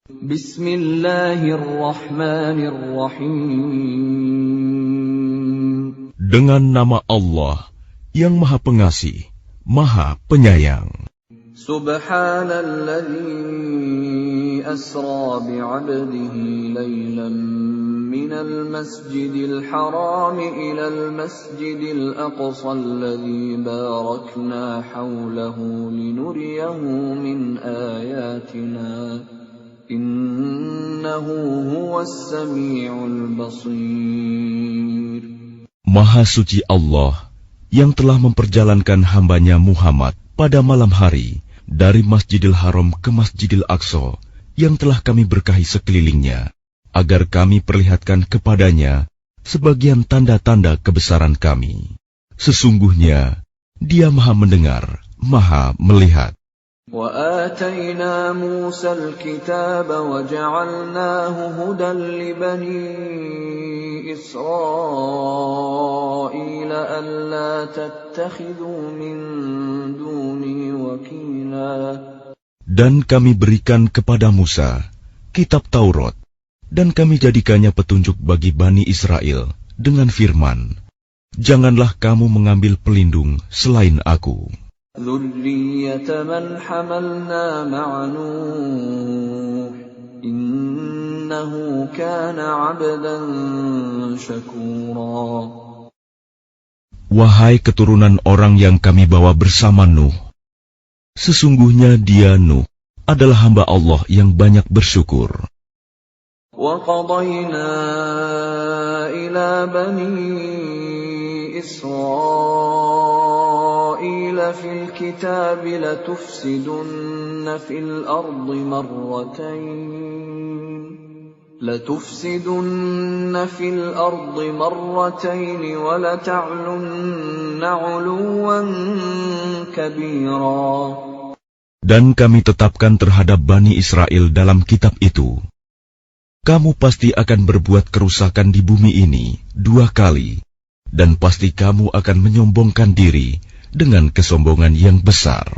Bismillahirrahmanirrahim. Dengan nama Allah yang Maha Pengasih, Maha Penyayang. Subhanalladzi asra bi'abdihi laylan minal masjidil haram ilal masjidil aqsa alladzi barakna hawlahu linuriyahu min ayatina. Innahu huwas sami'ul basir. Maha suci Allah yang telah memperjalankan hambanya Muhammad pada malam hari dari Masjidil Haram ke Masjidil Aqsa yang telah kami berkahi sekelilingnya, agar kami perlihatkan kepadanya sebagian tanda-tanda kebesaran kami. Sesungguhnya Dia Maha mendengar, Maha melihat. وَآتَيْنَا مُوسَى الْكِتَابَ وَجَعَلْنَاهُ هُدًى لِبَنِي إِسْرَائِيلَ أَلَّا تَتَّخِذُوا مِن دُونِي وَكِيلًا. Dan kami berikan kepada Musa kitab Taurat, dan kami jadikannya petunjuk bagi Bani Israel dengan firman, janganlah kamu mengambil pelindung selain aku. ذُرِّيَّةَ مَنْ حَمَلْنَا مَعَ نُوحٍ إِنَّهُ كَانَ عَبْدًا شَكُورًا. Wahai keturunan orang yang kami bawa bersama Nuh, sesungguhnya dia Nuh adalah hamba Allah yang banyak bersyukur. وَقَضَيْنَا إِلَى بَنِي إِسْرَائِيلَ فِي الْكِتَابِ لَتُفْسِدُنَّ فِي الْأَرْضِ مَرَّتَيْنِ وَلَتَعْلُنَّ عُلُوًّا كَبِيرًا. Dan kami tetapkan terhadap Bani Israel dalam kitab itu, kamu pasti akan berbuat kerusakan di bumi ini 2 kali, dan pasti kamu akan menyombongkan diri dengan kesombongan yang besar.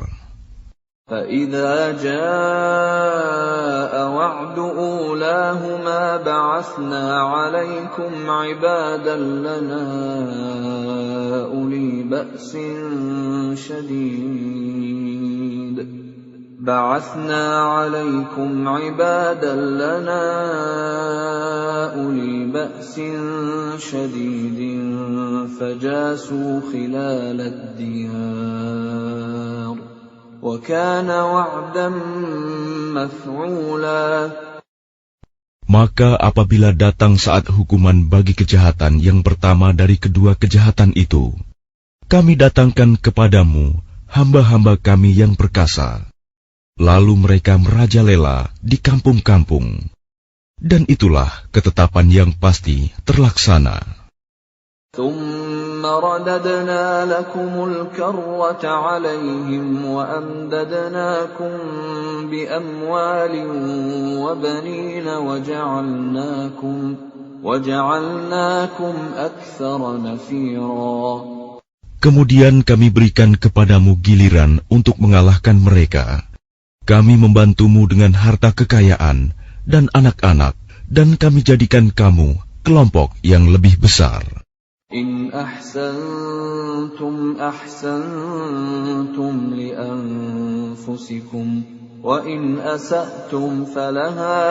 فَإِذَا جَاءَ وَعْدُ أُولَاهُمَا بَعَثْنَا عَلَيْكُمْ عِبَادًا لَنَا أُولِي بَأْسٍ شَدِيدٍ فَجَاسُوا خِلَالَ الدِّيَارِ وَكَانَ وَعْدًا مَفْعُولًا. Maka apabila datang saat hukuman bagi kejahatan yang pertama dari kedua kejahatan itu, kami datangkan kepadamu hamba-hamba kami yang perkasa. Lalu mereka merajalela di kampung-kampung. Dan itulah ketetapan yang pasti terlaksana. ثُمَّ رَدَدْنَا لَكُمُ الْكَرَّةَ عَلَيْهِمْ وَأَمْدَدْنَاكُمْ بِأَمْوَالٍ وَبَنِينَ وَجَعَلْنَاكُمْ أَكْثَرَ نَفِيرًا. Kemudian kami berikan kepadamu giliran untuk mengalahkan mereka. Kami membantumu dengan harta kekayaan dan anak-anak, dan kami jadikan kamu kelompok yang lebih besar. إِنْ أَحْسَنْتُمْ أَحْسَنْتُمْ لِأَنفُسِكُمْ وَإِنْ أَسَأْتُمْ فَلَهَا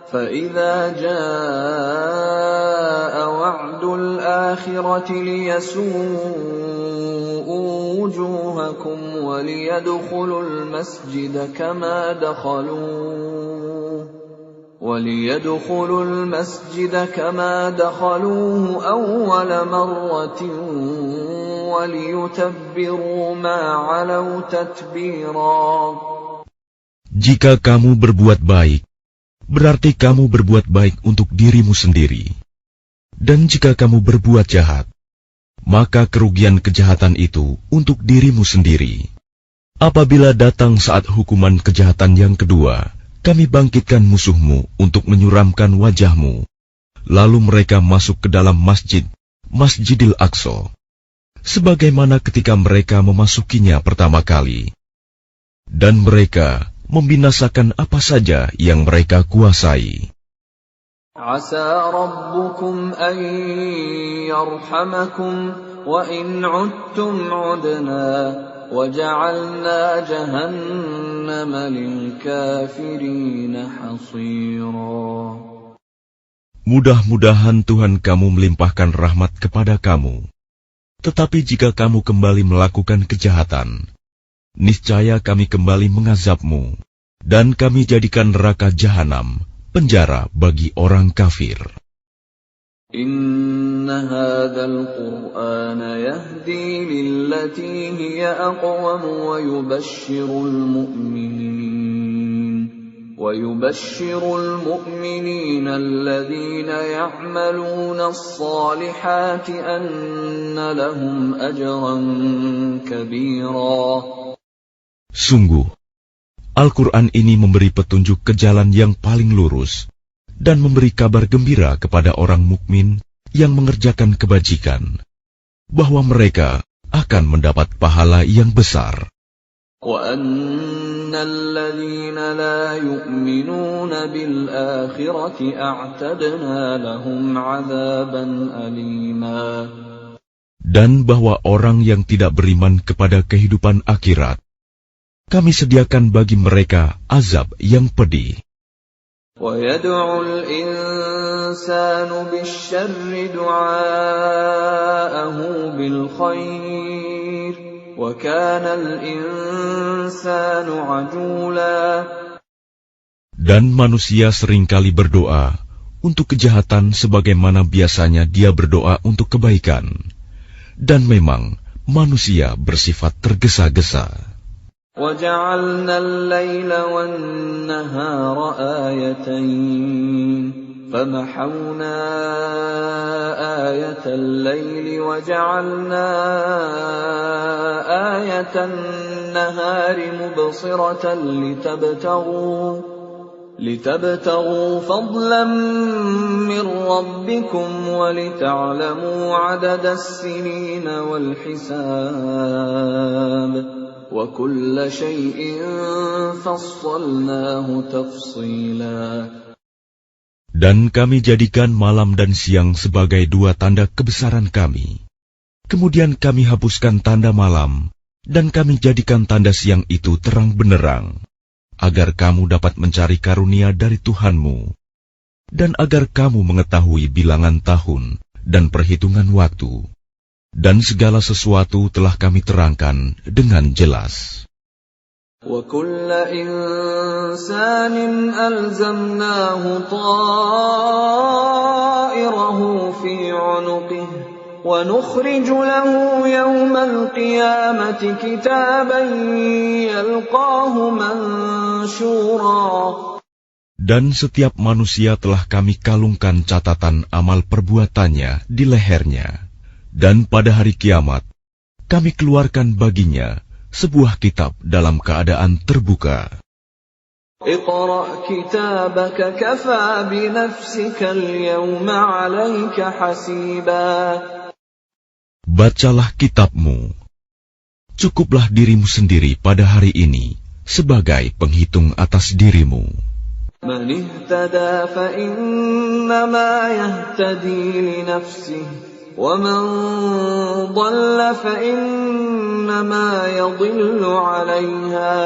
فَإِذَا جَاءَ وَعْدُ الْآخِرَةِ لِيَسُوءُوا وُجُوهَكُمْ وَلِيَدْخُلُوا الْمَسْجِدَ كَمَا دَخَلُوهُ أَوَّلَ مَرَّةٍ وَلِيُتَبِّرُوا مَا عَلَوْا تَتْبِيرًا. Jika kamu berbuat baik, berarti kamu berbuat baik untuk dirimu sendiri. Dan jika kamu berbuat jahat, maka kerugian kejahatan itu untuk dirimu sendiri. Apabila datang saat hukuman kejahatan yang kedua, kami bangkitkan musuhmu untuk menyuramkan wajahmu. Lalu mereka masuk ke dalam Masjidil Aqsa, sebagaimana ketika mereka memasukinya pertama kali. Dan mereka membinasakan apa saja yang mereka kuasai. Asa rabbukum an yarhamakum wa in 'udtum 'udna wa ja'alna jahannama lil kafirin hasira. Mudah-mudahan Tuhan kamu melimpahkan rahmat kepada kamu. Tetapi jika kamu kembali melakukan kejahatan, niscaya kami kembali mengazabmu, dan kami jadikan neraka jahanam penjara bagi orang kafir. Inna hadzal Qur'ana yahdi lillati hiya aqwam wa yubashshirul mu'minina alladhina ya'maluna as-salihati anna lahum ajran kabira. Sungguh, Al-Quran ini memberi petunjuk ke jalan yang paling lurus dan memberi kabar gembira kepada orang mukmin yang mengerjakan kebajikan, bahwa mereka akan mendapat pahala yang besar. وَأَنَّ الَّذِينَ لَا يُؤْمِنُونَ بِالْآخِرَةِ أَعْتَدْنَا لَهُمْ عَذَابًا أَلِيمًا. Dan bahwa orang yang tidak beriman kepada kehidupan akhirat, kami sediakan bagi mereka azab yang pedih. وَيَدْعُ الْإِنسَانُ بِالشَّرِّ دُعَاءَهُ بِالْخَيْرِ وَكَانَ الْإِنسَانُ عَجُولًا. Dan manusia seringkali berdoa untuk kejahatan sebagaimana biasanya dia berdoa untuk kebaikan. Dan memang manusia bersifat tergesa-gesa. وَجَعَلْنَا اللَّيْلَ وَالنَّهَارَ آيَتَيْنِ فَمَحَوْنَا آيَةَ اللَّيْلِ وَجَعَلْنَا آيَةَ النَّهَارِ مُبْصِرَةً لِتَبْتَغُوا فَضْلًا مِّن رَّبِّكُمْ وَلِتَعْلَمُوا عَدَدَ السِّنِينَ وَالْحِسَابَ وَكُلَّ شَيْءٍ فَصَّلْنَاهُ تَفْصِيلًا. Dan kami jadikan malam dan siang sebagai dua tanda kebesaran kami. Kemudian kami hapuskan tanda malam, dan kami jadikan tanda siang itu terang benderang, agar kamu dapat mencari karunia dari Tuhanmu, dan agar kamu mengetahui bilangan tahun dan perhitungan waktu. Dan segala sesuatu telah kami terangkan dengan jelas. وَكُلَّ إِنسَانٍ أَلْزَمْنَاهُ طَائِرَهُ فِي عُنُقِهِ وَنُخْرِجُ لَهُ يَوْمَ الْقِيَامَةِ كِتَابًا يَلْقَاهُ مَنشُورًا. Dan setiap manusia telah kami kalungkan catatan amal perbuatannya di lehernya. Dan pada hari kiamat, kami keluarkan baginya sebuah kitab dalam keadaan terbuka. اقْرَأْ كِتَابَكَ كَفَى بِنَفْسِكَ الْيَوْمَ عَلَيْكَ حَسِيبًا. Bacalah kitabmu. Cukuplah dirimu sendiri pada hari ini sebagai penghitung atas dirimu. مَنِ اهْتَدَى فَإِنَّمَا يَهْتَدِي لِنَفْسِهِ وَمَنْ ضَلَّ فَإِنَّمَا يَضِلُّ عَلَيْهَا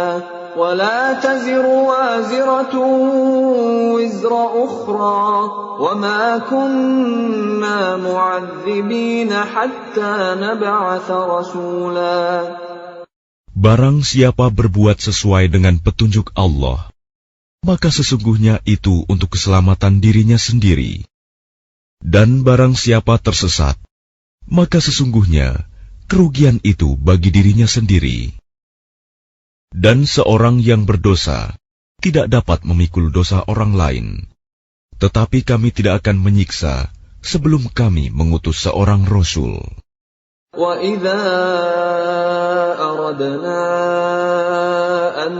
وَلَا تَزِرُ وَازِرَةٌ وِزْرَ أُخْرَى وَمَا كُنَّا مُعَذِّبِينَ حَتَّى نَبْعَثَ رَسُولًا. Barang siapa berbuat sesuai dengan petunjuk Allah, maka sesungguhnya itu untuk keselamatan dirinya sendiri. Dan barang siapa tersesat, maka sesungguhnya kerugian itu bagi dirinya sendiri. Dan seorang yang berdosa tidak dapat memikul dosa orang lain. Tetapi kami tidak akan menyiksa sebelum kami mengutus seorang Rasul. وَإِذَا أَرَدْنَا أَن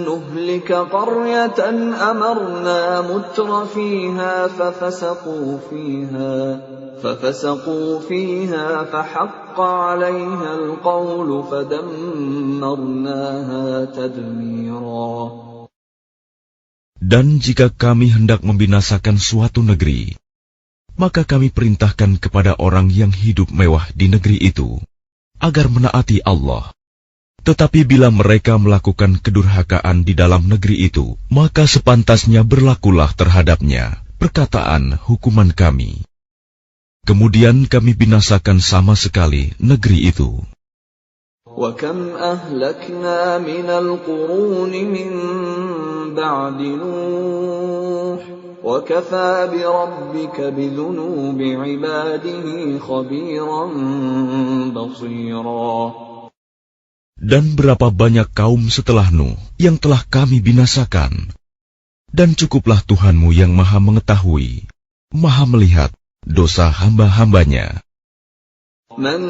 نُّهْلِكَ قَرْيَةً أَمَرْنَا مُتْرَ فِيهَا فَفَسَقُوا فِيهَا فَحَقَّ عَلَيْهَا الْقَوْلُ فَدَمَّرْنَاهَا تَدْمِيرًا. Dan jika kami hendak membinasakan suatu negeri, maka kami perintahkan kepada orang yang hidup mewah di negeri itu, agar menaati Allah. Tetapi bila mereka melakukan kedurhakaan di dalam negeri itu, maka sepantasnya berlakulah terhadapnya perkataan hukuman kami. Kemudian kami binasakan sama sekali negeri itu. وَكَمْ أَهْلَكْنَا مِنَ الْقُرُونِ مِنْ بَعْدِ نُوحٍ وَكَفَى بِرَبِّكَ بِذُنُوبِ عِبَادِهِ خَبِيرًا بَصِيرًا. Dan berapa banyak kaum setelah Nuh yang telah kami binasakan. Dan cukuplah Tuhanmu yang maha mengetahui, maha melihat dosa hamba-hambanya. مَنْ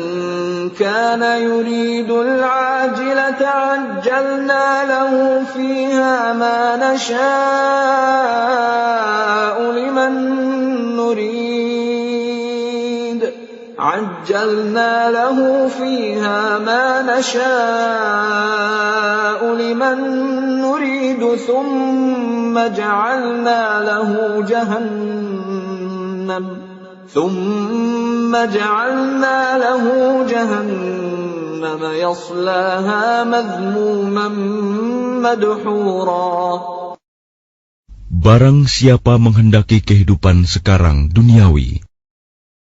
كَانَ يُرِيدُ الْعَاجِلَةَ عَجَّلْنَا لَهُ فِيهَا مَا نَشَاءُ لِمَنْ نُرِيدُ ثُمَّ جَعَلْنَا لَهُ جَهَنَّمَ يَصْلَاهَا مَذْمُومًا مَدْحُورًا. Barang siapa menghendaki kehidupan sekarang duniawi,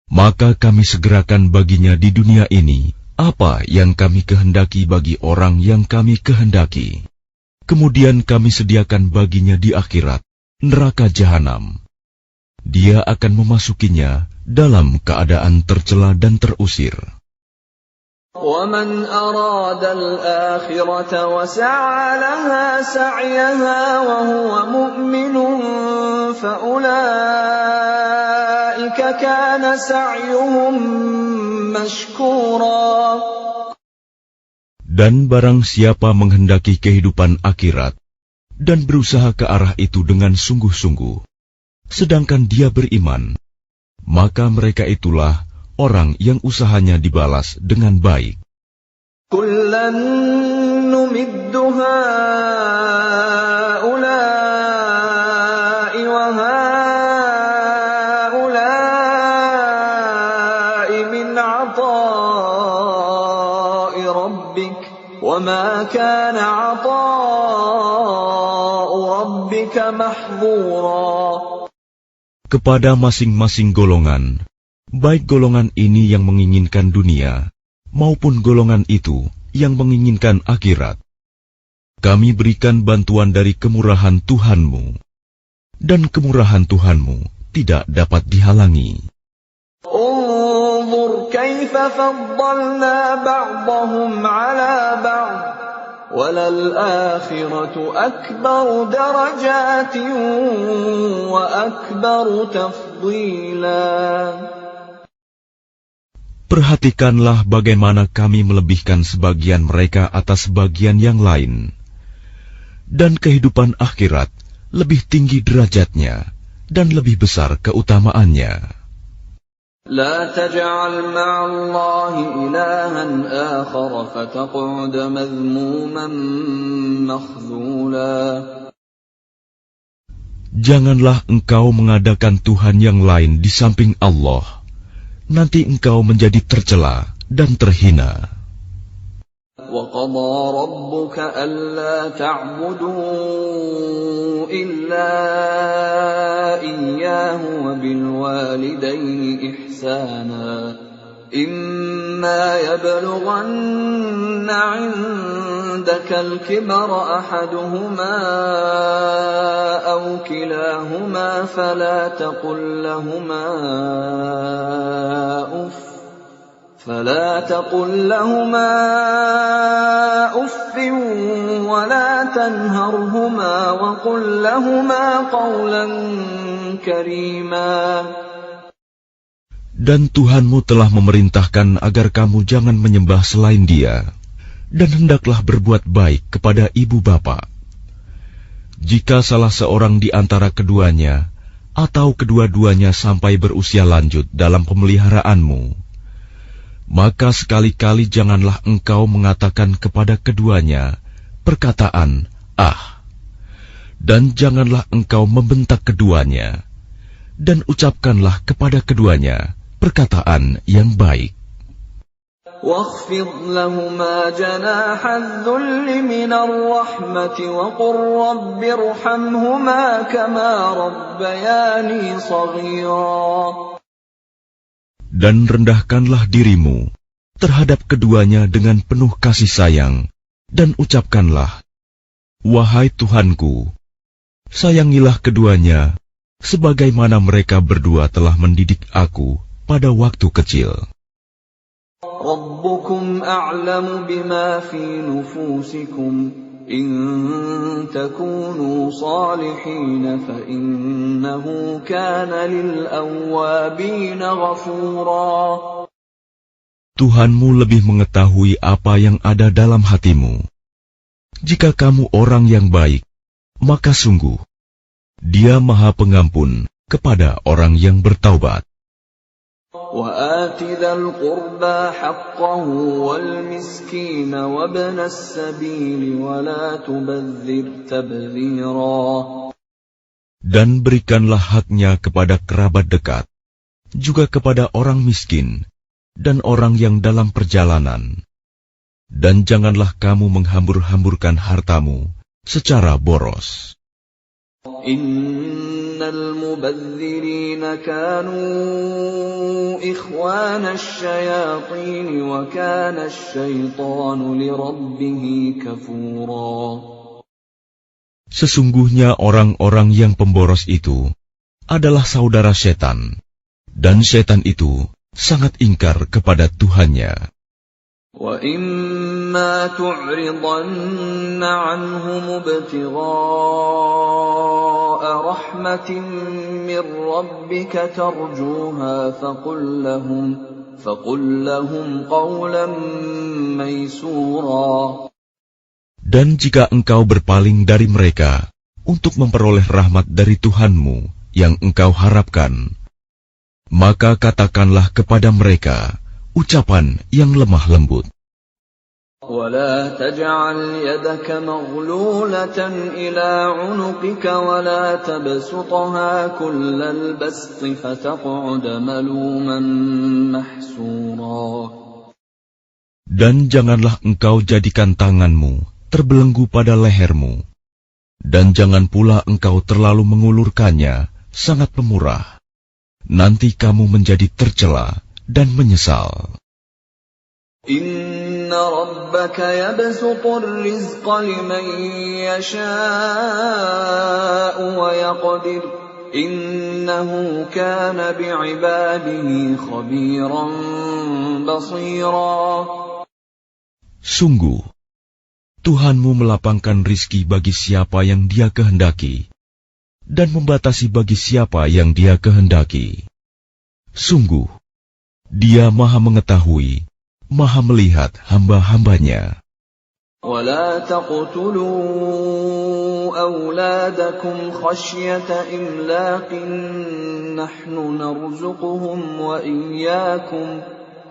maka kami segerakan baginya di dunia ini apa yang kami kehendaki bagi orang yang kami kehendaki. Kemudian kami sediakan baginya di akhirat neraka jahanam. Dia akan memasukinya dalam keadaan tercela dan terusir. وَمَنْ أَرَادَ الْآخِرَةَ وَسَعَى لَهَا سَعْيَهَا وَهُوَ مُؤْمِنٌ فَأُولَئِكَ كَانَ سَعْيُهُمْ مَشْكُورًا. Dan barang siapa menghendaki kehidupan akhirat dan berusaha ke arah itu dengan sungguh-sungguh, sedangkan dia beriman, maka mereka itulah orang yang usahanya dibalas dengan baik. كُلًّا نُمِدُّ هَؤُلَاءِ وَهَؤُلَاءِ مِنْ عَطَاءِ رَبِّكَ وَمَا كَانَ عَطَاءُ رَبِّكَ مَحْظُورًا. Kepada masing-masing golongan, baik golongan ini yang menginginkan dunia, maupun golongan itu yang menginginkan akhirat, kami berikan bantuan dari kemurahan Tuhanmu, dan kemurahan Tuhanmu tidak dapat dihalangi. انظُرْ كَيْفَ فَضَّلْنَا بَعْضَهُمْ عَلَى بَعْضٍ وَلَلْآخِرَةُ أَكْبَرُ دَرَجَاتٍ وَأَكْبَرُ تَفْضِيلًا. Perhatikanlah bagaimana kami melebihkan sebagian mereka atas sebagian yang lain. Dan kehidupan akhirat lebih tinggi derajatnya dan lebih besar keutamaannya. لا تجعل مع الله إلها آخر فتقعد مذموما مخذولا. Janganlah engkau mengadakan Tuhan yang lain di samping Allah. Nanti engkau menjadi tercela dan terhina. وَقَضَى رَبُّكَ أَلَّا تَعْبُدُوا إِلَّا إِيَّاهُ وَبِالْوَالِدَيْنِ إِحْسَانًا إِمَّا يَبْلُغَنَّ عِندَكَ الْكِبَرَ أَحَدُهُمَا أَوْ كِلَاهُمَا فَلَا تقل لهما أف ولا تنهرهما وقل لهما قولا كريما. Dan Tuhanmu telah memerintahkan agar kamu jangan menyembah selain Dia, dan hendaklah berbuat baik kepada ibu bapa. Jika salah seorang di antara keduanya atau kedua-duanya sampai berusia lanjut dalam pemeliharaanmu, maka sekali-kali janganlah engkau mengatakan kepada keduanya perkataan "ah", Dan janganlah engkau membentak keduanya, dan ucapkanlah kepada keduanya perkataan yang baik. واخفض لهما جناح الذل من الرحمة وقل رب ارحمهما كما ربياني صغيرا. Dan rendahkanlah dirimu terhadap keduanya dengan penuh kasih sayang, dan ucapkanlah, wahai Tuhanku, sayangilah keduanya, sebagaimana mereka berdua telah mendidik aku pada waktu kecil. ربكم أعلم بما في نفوسكم إن تكونوا صالحين فإنه كان للأوابين غفورا. Tuhanmu lebih mengetahui apa yang ada dalam hatimu. Jika kamu orang yang baik, maka sungguh Dia Maha Pengampun kepada orang yang bertaubat. وآت ذا القربى حقه والمسكين وابن السبيل ولا تبذر تبذيرا. Dan berikanlah haknya kepada kerabat dekat, juga kepada orang miskin dan orang yang dalam perjalanan. Dan janganlah kamu menghambur-hamburkan hartamu secara boros. Innal mubadzirina kanu ikhwana asyayatin wa kana asyaitanu lirabbih kafura. Sesungguhnya orang-orang yang pemboros itu adalah saudara setan, dan setan itu sangat ingkar kepada Tuhannya. وَإِمَّا تُعْرِضَنَّ عَنْهُمُ ابْتِغَاءَ رَحْمَةٍ مِّن رَّبِّكَ تَرْجُوهَا فَقُل لَّهُمْ قَوْلًا مَّيْسُورًا. Dan jika engkau berpaling dari mereka untuk memperoleh rahmat dari Tuhanmu yang engkau harapkan, maka katakanlah kepada mereka ucapan yang lemah lembut. وَلَا تَجْعَلْ يَدَكَ مَغْلُولَةً إِلَى عُنُقِكَ وَلَا تَبْسُطْهَا كُلَّ الْبَسْطِ فَتَقْعُدَ مَلُومًا مَحْسُورًا. Dan janganlah engkau jadikan tanganmu terbelenggu pada lehermu, dan jangan pula engkau terlalu mengulurkannya sangat pemurah. Nanti kamu menjadi tercela dan menyesal. Inna rabbaka yabsutur rizqa liman yasha'u wa yaqdir. Innahu kana bi'ibadihi khabiran basira. Sungguh, Tuhanmu melapangkan rizki bagi siapa yang Dia kehendaki, dan membatasi bagi siapa yang Dia kehendaki. Sungguh, Dia Maha Mengetahui, Maha Melihat hamba-hambanya. وَلَا تَقْتُلُوا أَوْلَادَكُمْ خَشْيَةَ إِمْلَاقٍ نَحْنُ نَرْزُقُهُمْ وَإِيَّاكُمْ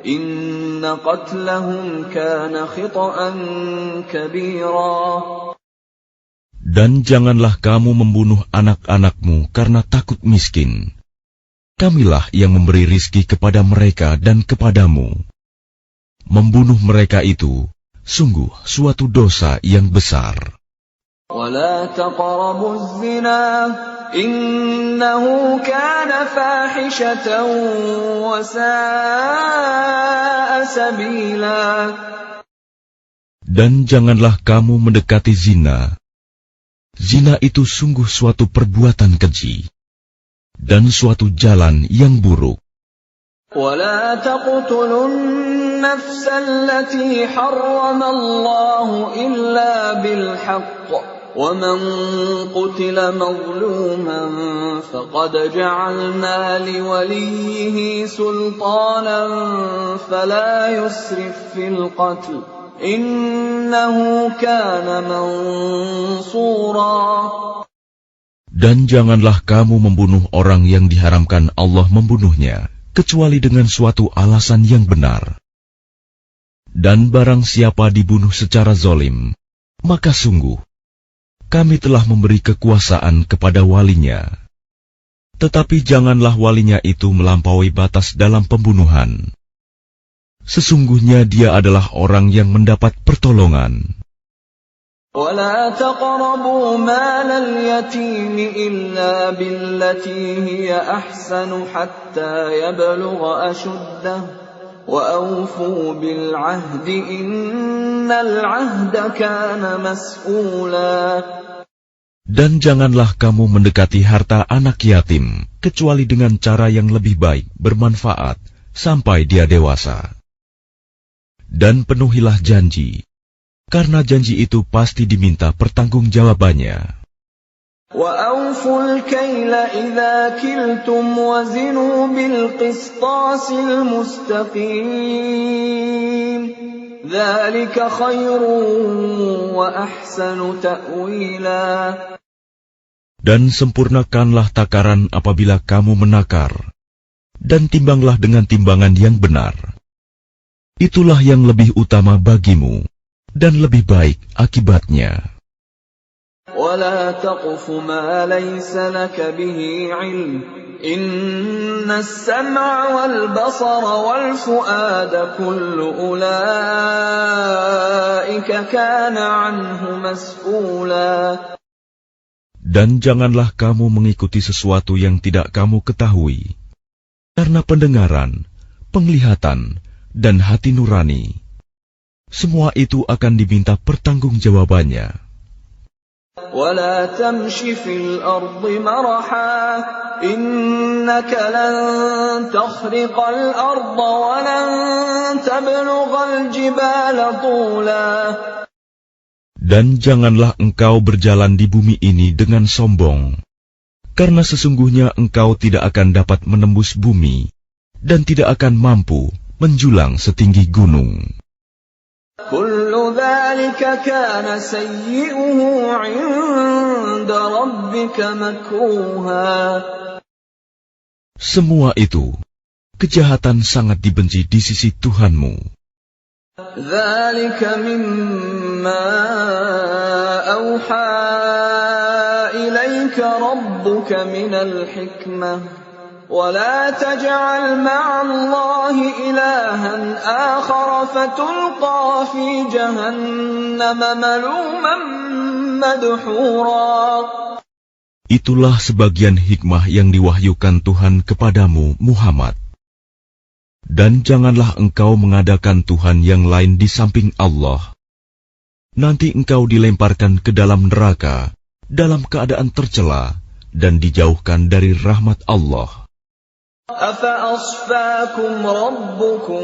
إِنَّ قَتْلَهُمْ كَانَ خِطْئًا كَبِيرًا. Dan janganlah kamu membunuh anak-anakmu karena takut miskin. Kamilah yang memberi rizki kepada mereka dan kepadamu. Membunuh mereka itu sungguh suatu dosa yang besar. وَلَا تَقْرَبُوا الزِّنَا إِنَّهُ كَانَ فَاحِشَةً وَسَاءَ سَبِيلًا. Dan janganlah kamu mendekati zina. Zina itu sungguh suatu perbuatan keji dan suatu jalan yang buruk. وَلَا تَقْتُلُوا النَّفْسَ الَّتِي حَرَّمَ اللَّهُ إِلَّا بِالْحَقِّ وَمَنْ قُتِلَ مَظْلُومًا فَقَدْ جَعَلْنَا لِوَلِيِّهِ سُلْطَانًا فَلَا يُسْرِفْ فِي الْقَتْلِ إِنَّهُ كَانَ مَنْصُورًا. Dan janganlah kamu membunuh orang yang diharamkan Allah membunuhnya, kecuali dengan suatu alasan yang benar. Dan barang siapa dibunuh secara zalim, maka sungguh kami telah memberi kekuasaan kepada walinya. Tetapi janganlah walinya itu melampaui batas dalam pembunuhan. Sesungguhnya dia adalah orang yang mendapat pertolongan. ولا تقربوا مال اليتيم إلا بالتي هي أحسن حتى يبلغ أشده وأوفوا بالعهد إن العهد كان مسؤولا. Dan janganlah kamu mendekati harta anak yatim kecuali dengan cara yang lebih baik, bermanfaat sampai dia dewasa. Dan penuhilah janji, karena janji itu pasti diminta pertanggungjawabannya. وَأَوْفُوا الْكَيْلَ إِذَا كِلْتُمْ وَزِنُوا بِالْقِسْطَاسِ الْمُسْتَقِيمِ ذَلِكَ خَيْرٌ وَأَحْسَنُ تَأْوِيلًا. Dan sempurnakanlah takaran apabila kamu menakar, dan timbanglah dengan timbangan yang benar. Itulah yang lebih utama bagimu, dan lebih baik akibatnya. وَلَا تَقْفُ مَا لَيْسَ لَكَ بِهِ عِلْمٌ إِنَّ السَّمْعَ وَالْبَصَرَ وَالْفُؤَادَ كُلُّ أُولَئِكَ كَانَ عَنْهُ مَسْئُولًا. Dan janganlah kamu mengikuti sesuatu yang tidak kamu ketahui, karena pendengaran, penglihatan, dan hati nurani, semua itu akan diminta pertanggungjawabannya. وَلَا تَمْشِ فِي الْأَرْضِ مَرَحًا إِنَّكَ لَن تَخْرِقَ الْأَرْضَ وَلَن تَبْلُغَ الْجِبَالَ طُولًا. Dan janganlah engkau berjalan di bumi ini dengan sombong, karena sesungguhnya engkau tidak akan dapat menembus bumi, dan tidak akan mampu menjulang setinggi gunung. كُلُّ ذَلِكَ كَانَ سَيِّئُهُ عِندَ رَبِّكَ مَكْرُوهًا. Semua itu, kejahatan sangat dibenci di sisi Tuhanmu. ذَلِكَ مِمَّا أَوْحَى إِلَيْكَ رَبُّكَ مِنَ الْحِكْمَةِ وَلَا تَجْعَلْ مَعَ اللَّهِ إِلَٰهًا آخَرَ فَتُلْقَىٰ فِي جَهَنَّمَ مَلُومًا مَّدْحُورًا. Itulah sebagian hikmah yang diwahyukan Tuhan kepadamu, Muhammad. Dan janganlah engkau mengadakan Tuhan yang lain di samping Allah. Nanti engkau dilemparkan ke dalam neraka dalam keadaan tercela dan dijauhkan dari rahmat Allah. أَفَأَصْفَاكُمْ رَبُّكُمْ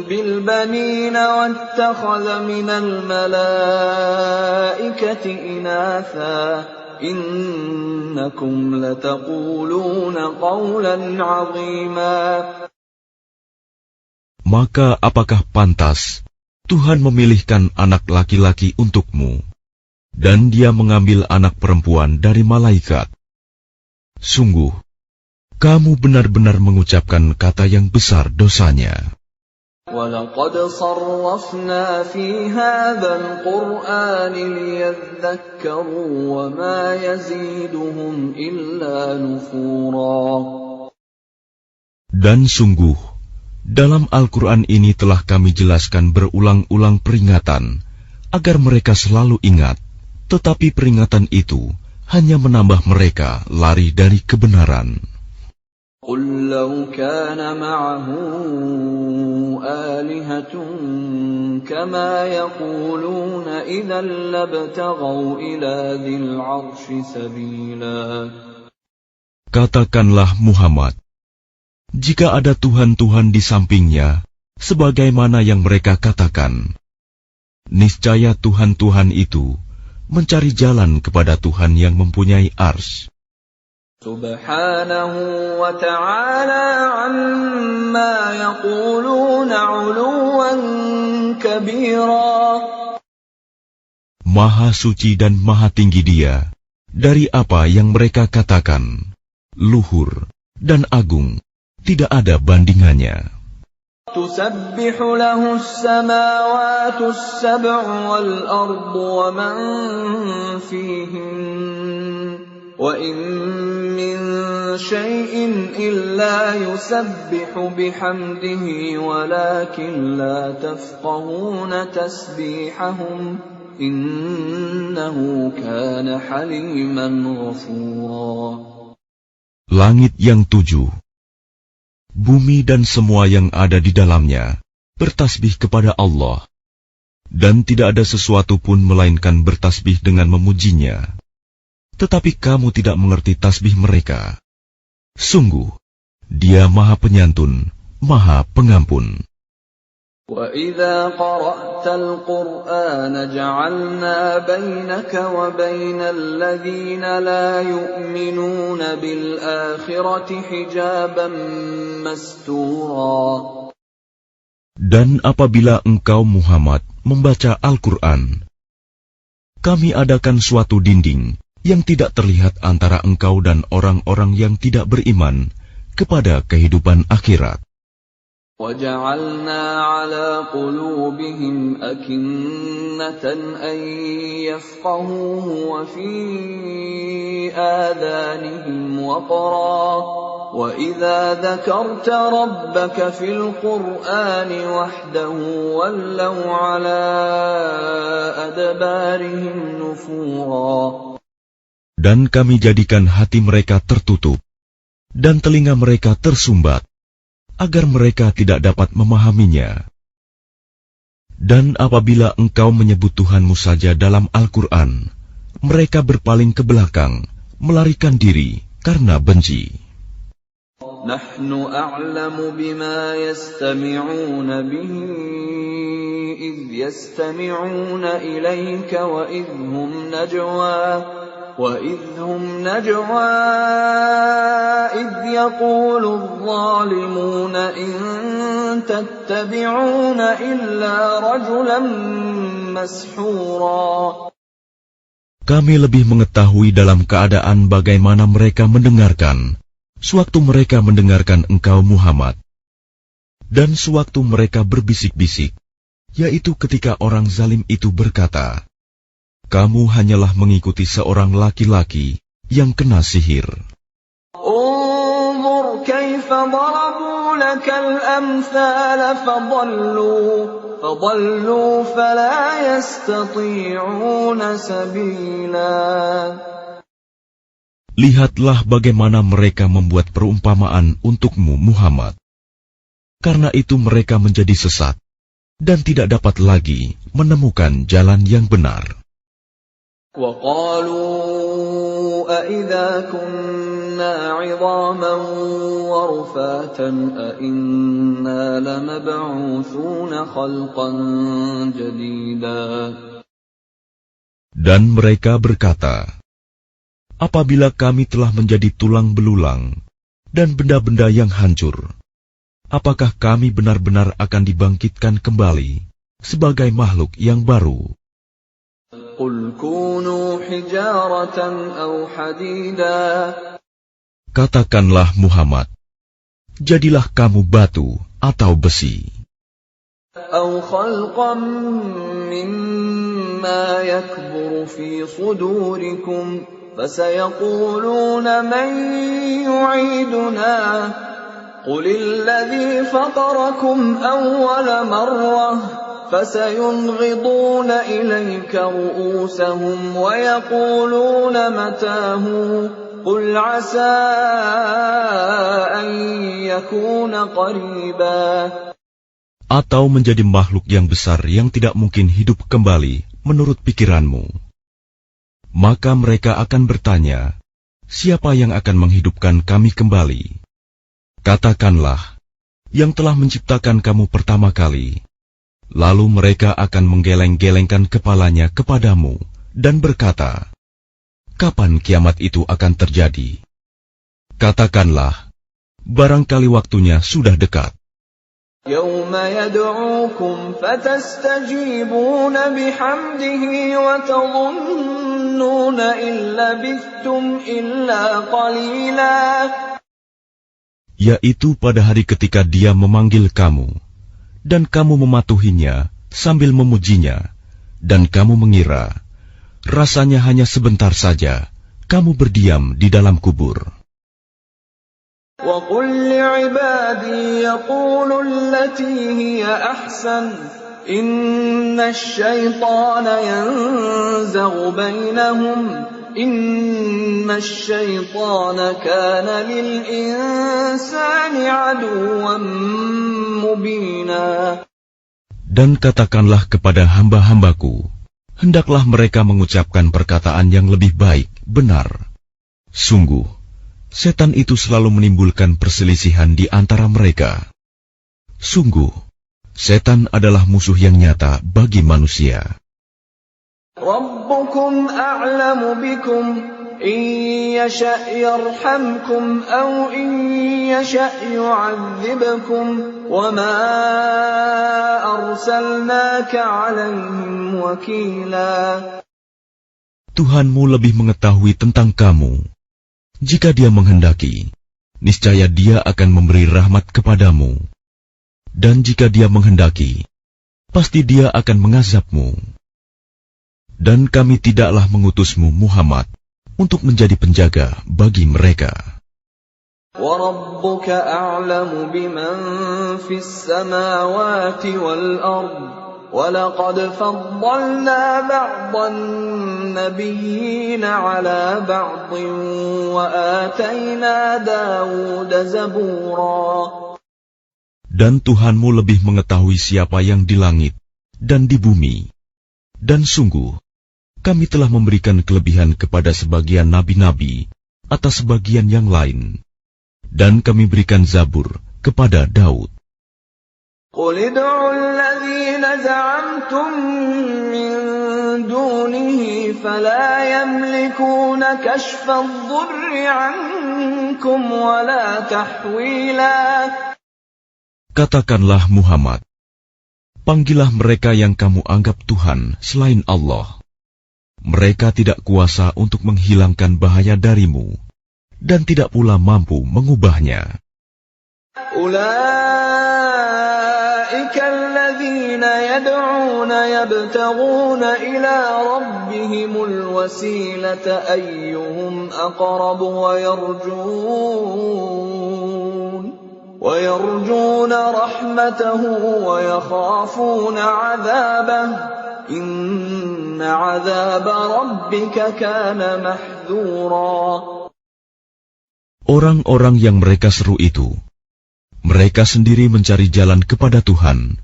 بِالْبَنِينَ وَاتَّخَذَ مِنَ الْمَلَائِكَةِ إِنَاثًا إِنَّكُمْ لَتَقُولُونَ قَوْلًا عَظِيمًا. Maka apakah pantas Tuhan memilihkan anak laki-laki untukmu, dan Dia mengambil anak perempuan dari malaikat? Sungguh, kamu benar-benar mengucapkan kata yang besar dosanya. وَلَقَدْ صَرَّفْنَا فِي هَذَا الْقُرْآنِ لِيَذَّكَّرُوا وَمَا يَزِيدُهُمْ إِلَّا نُفُورًا. Dan sungguh, dalam Al-Quran ini telah kami jelaskan berulang-ulang peringatan, agar mereka selalu ingat, tetapi peringatan itu hanya menambah mereka lari dari kebenaran. قُل لَّوْ كَانَ مَعَهُ آلِهَةٌ كَمَا يَقُولُونَ إِذًا لَّابْتَغَوْا إِلَىٰ ذِي الْعَرْشِ سَبِيلًا. Katakanlah Muhammad, jika ada Tuhan-Tuhan di sampingnya, sebagaimana yang mereka katakan, niscaya Tuhan-Tuhan itu mencari jalan kepada Tuhan yang mempunyai arsy. Subhanahu wa ta'ala amma yaquluna 'uluwan kabira. Maha suci dan maha tinggi Dia dari apa yang mereka katakan, luhur dan agung, tidak ada bandingannya. تسبح له السماوات السبع والأرض ومن فيهن وإن من شيء إلا يسبح بحمده ولكن لا تفقهون تسبيحهم إنه كان حليما غفورا. Langit yang 7, bumi dan semua yang ada di dalamnya bertasbih kepada Allah, dan tidak ada sesuatu pun melainkan bertasbih dengan memujinya. Tetapi kamu tidak mengerti tasbih mereka. Sungguh, Dia Maha Penyantun, Maha Pengampun. وَإِذَا قَرَأْتَ الْقُرْآنَ جَعَلْنَا بَيْنَكَ وَبَيْنَ الَّذِينَ لَا يُؤْمِنُونَ بِالْآخِرَةِ حِجَابًا مَسْتُورًا. Dan apabila engkau Muhammad membaca Al-Quran, kami adakan suatu dinding yang tidak terlihat antara engkau dan orang-orang yang tidak beriman kepada kehidupan akhirat. وَجَعَلْنَا عَلَى قُلُوبِهِمْ أَكِنَّةً أَن يَفْقَهُوهُ وَفِي آذَانِهِمْ وَقْرًا وَإِذَا ذَكَرْتَ رَبَّكَ فِي الْقُرْآنِ وَحْدَهُ وَلَّوْا عَلَى أَدْبَارِهِمْ نُفُورًا. Dan kami jadikan hati mereka tertutup dan telinga mereka tersumbat, agar mereka tidak dapat memahaminya. Dan apabila engkau menyebut Tuhanmu saja dalam Al-Quran, mereka berpaling ke belakang, melarikan diri karena benci. Nahnu a'lamu bima yastami'una bihi idh yastami'una ilayka wa idhum najwa وَإِذْ هُمْ نَجْوَى إِذْ يَقُولُ الظَّالِمُونَ إِن تَتَّبِعُونَ إِلَّا رَجُلًا مَسْحُورًا. Kami lebih mengetahui dalam keadaan bagaimana mereka mendengarkan, sewaktu mereka mendengarkan engkau Muhammad, dan sewaktu mereka berbisik-bisik, yaitu ketika orang zalim itu berkata, kamu hanyalah mengikuti seorang laki-laki yang kena sihir. Unzur kaifa darabu lakal amthal fadallu fala yastati'una sabila. Lihatlah bagaimana mereka membuat perumpamaan untukmu Muhammad. Karena itu mereka menjadi sesat dan tidak dapat lagi menemukan jalan yang benar. وَقَالُوا أَإِذَا كُنَّا عِظَامًا وَرُفَاتًا أَإِنَّا لَمَبْعُوثُونَ خَلْقًا جَدِيدًا. Dan mereka berkata, apabila kami telah menjadi tulang belulang dan benda-benda yang hancur, apakah kami benar-benar akan dibangkitkan kembali sebagai makhluk yang baru? قُلْ كُونُوا حِجَارَةً أَوْ حَدِيدًا. Katakanlah Muhammad, jadilah kamu batu atau besi. أَوْ خَلْقًا مِّمَّا يَكْبُرُ فِي صُدُورِكُمْ فَسَيَقُولُونَ مَن يُعِيدُنَا قُلِ الَّذِي فَطَرَكُمْ أَوَّلَ مَرَّةٍ فَسَيُنْغِضُونَ إِلَيْكَ رُءُوسَهُمْ وَيَقُولُونَ مَتَىٰ هُوَ قُلْ عَسَىٰ أَن يَكُونَ قَرِيبًا. Atau menjadi makhluk yang besar yang tidak mungkin hidup kembali menurut pikiranmu. Maka mereka akan bertanya, siapa yang akan menghidupkan kami kembali? Katakanlah, yang telah menciptakan kamu pertama kali. Lalu mereka akan menggeleng-gelengkan kepalanya kepadamu dan berkata, kapan kiamat itu akan terjadi? Katakanlah, barangkali waktunya sudah dekat. يَوْمَ يَدْعُوكُمْ فَتَسْتَجِيبُونَ بِحَمْدِهِ وَتَظُنُّونَ إِن لَّبِثْتُمْ إِلَّا قَلِيلًا. Yaitu pada hari ketika Dia memanggil kamu, dan kamu mematuhinya sambil memujinya, dan kamu mengira rasanya hanya sebentar saja kamu berdiam di dalam kubur. وَقُلْ لِعِبَادِي يَقُولُوا الَّتِي هِيَ أَحْسَنُ إِنَّ الشَّيْطَانَ يَنزَغُ بَيْنَهُمْ إِنَّ الشَّيْطَانَ كَانَ لِلْإِنسَانِ عَدُوًّا مُبِينًا. Dan katakanlah kepada hamba-hambaku, hendaklah mereka mengucapkan perkataan yang lebih baik, benar. Sungguh, setan itu selalu menimbulkan perselisihan di antara mereka. Sungguh, setan adalah musuh yang nyata bagi manusia. رَبُّكُمْ أَعْلَمُ بِكُمْ إِنْ يَشَأْ يَرْحَمْكُمْ أَوْ إِنْ يَشَأْ يُعَذِّبْكُمْ وَمَا أَرْسَلْنَاكَ عَلَيْهِمْ وَكِيلًا. Tuhanmu lebih mengetahui tentang kamu. Jika Dia menghendaki, niscaya Dia akan memberi rahmat kepadamu. Dan jika Dia menghendaki, pasti Dia akan mengazabmu. Dan kami tidaklah mengutusmu Muhammad untuk menjadi penjaga bagi mereka. وَرَبُّكَ أَعْلَمُ بِمَنْ فِي السَّمَاوَاتِ وَالْأَرْضِ وَلَقَدْ فَضَّلْنَا بَعْضَ النَّبِيِّينَ عَلَى بَعْضٍ وَآتَيْنَا دَاوُودَ زَبُورًا. Dan Tuhanmu lebih mengetahui siapa yang di langit dan di bumi. Dan sungguh, kami telah memberikan kelebihan kepada sebagian nabi-nabi atas sebagian yang lain. Dan kami berikan Zabur kepada Daud. قُلِ ادْعُوا الَّذِينَ زَعَمْتُم مِّن دُونِهِ فَلَا يَمْلِكُونَ كَشْفَ الضُّرِّ عَنكُمْ وَلَا تَحْوِيلًا. Katakanlah Muhammad, panggillah mereka yang kamu anggap Tuhan selain Allah. Mereka tidak kuasa untuk menghilangkan bahaya darimu, dan tidak pula mampu mengubahnya. أُولَئِكَ الَّذِينَ يَدْعُونَ يَبْتَغُونَ إِلَى رَبِّهِمُ الْوَسِيلَةَ أَيُّهُمْ أَقْرَبُ وَيَرْجُونَ رَحْمَتَهُ وَيَخَافُونَ عَذَابَهُ إِنَّ عَذَابَ رَبِّكَ كَانَ مَحْذُورًا. Orang-orang yang mereka seru itu, mereka sendiri mencari jalan kepada Tuhan.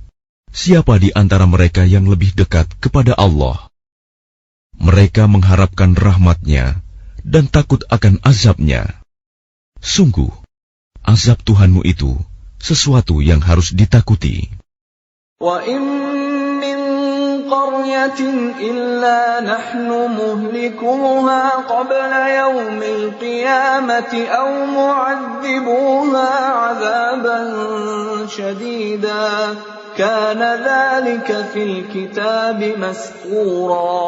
Siapa di antara mereka yang lebih dekat kepada Allah? Mereka mengharapkan rahmat-Nya dan takut akan azab-Nya. Sungguh, azab Tuhanmu itu sesuatu yang harus ditakuti. وَإِن مِّن قَرْيَةٍ إِلَّا نَحْنُ مُهْلِكُوهَا قَبْلَ يَوْمِ الْقِيَامَةِ أَوْ مُعَذِّبُوهَا عَذَابًا شَدِيدًا كَانَ ذَلِكَ فِي الْكِتَابِ مَسْطُورًا.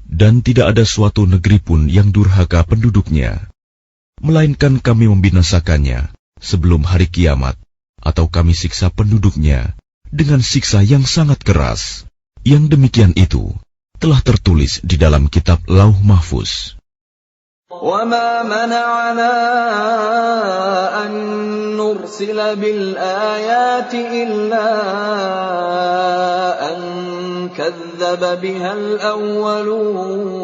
Dan tidak ada suatu negeri pun yang durhaka penduduknya, melainkan kami membinasakannya sebelum hari kiamat, atau kami siksa penduduknya dengan siksa yang sangat keras. Yang demikian itu telah tertulis di dalam kitab Lauh Mahfuz. وَمَا مَنَعَنَا أَن نُّرْسِلَ بِالْآيَاتِ إِلَّا أَن كَذَّبَ بِهَا الْأَوَّلُونَ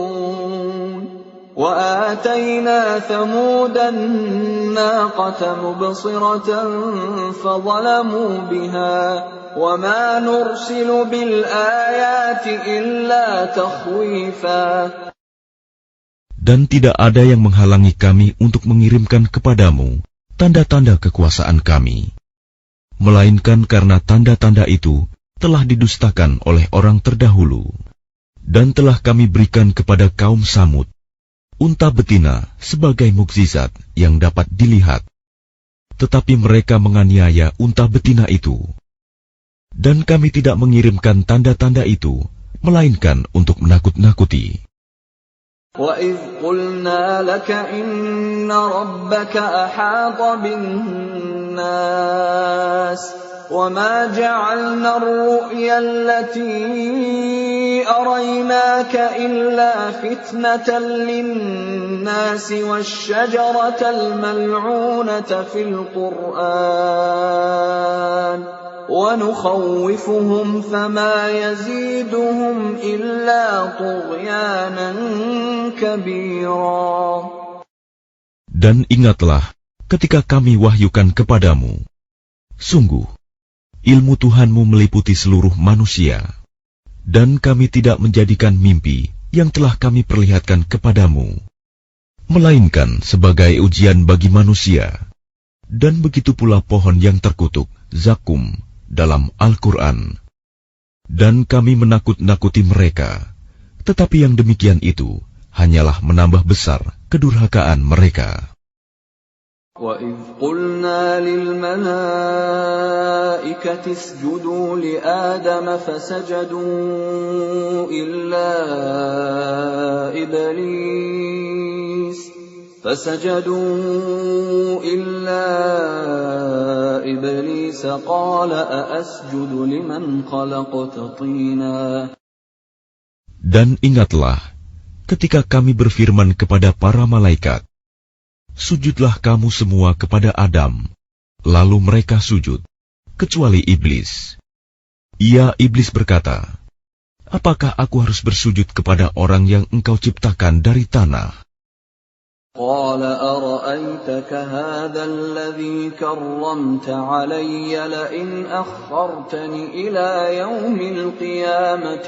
وَآتَيْنَا ثَمُودَ النَّاقَةَ مُبْصِرَةً فَظَلَمُوا بِهَا وَمَا نُرْسِلُ بِالْآيَاتِ إِلَّا تَخْوِيفًا. Dan tidak ada yang menghalangi kami untuk mengirimkan kepadamu tanda-tanda kekuasaan kami, melainkan karena tanda-tanda itu telah didustakan oleh orang terdahulu. Dan telah kami berikan kepada kaum Samud unta betina sebagai mukjizat yang dapat dilihat, tetapi mereka menganiaya unta betina itu. Dan kami tidak mengirimkan tanda-tanda itu, melainkan untuk menakut-nakuti. وَإِذْ قُلْنَا لَكَ إِنَّ رَبَّكَ أَحَاطَ بِالنَّاسِ وما جعلنا الرؤيا التي أريناك إلا فتنة للناس والشجرة الملعونة في القرآن ونخوفهم فما يزيدهم إلا طغيانا كبيرا. Dan ingatlah ketika kami wahyukan kepadamu, sungguh ilmu Tuhanmu meliputi seluruh manusia, dan kami tidak menjadikan mimpi yang telah kami perlihatkan kepadamu, melainkan sebagai ujian bagi manusia. Dan begitu pula pohon yang terkutuk, zakum, dalam Al-Quran. Dan kami menakut-nakuti mereka, tetapi yang demikian itu hanyalah menambah besar kedurhakaan mereka. وَإِذْ قُلْنَا لِلْمَلَائِكَةِ اسْجُدُوا لِآدَمَ فَسَجَدُوا إِلَّا إِبْلِيسَ قَالَ أَأَسْجُدُ لِمَنْ خَلَقْتَ طِينًا. Dan ingatlah ketika kami berfirman kepada para malaikat, sujudlah kamu semua kepada Adam. Lalu mereka sujud, kecuali iblis. Iblis berkata, apakah aku harus bersujud kepada orang yang engkau ciptakan dari tanah? قال أرأيتك هذا الذي كرمت علي لئن أخرتني إلى يوم القيامة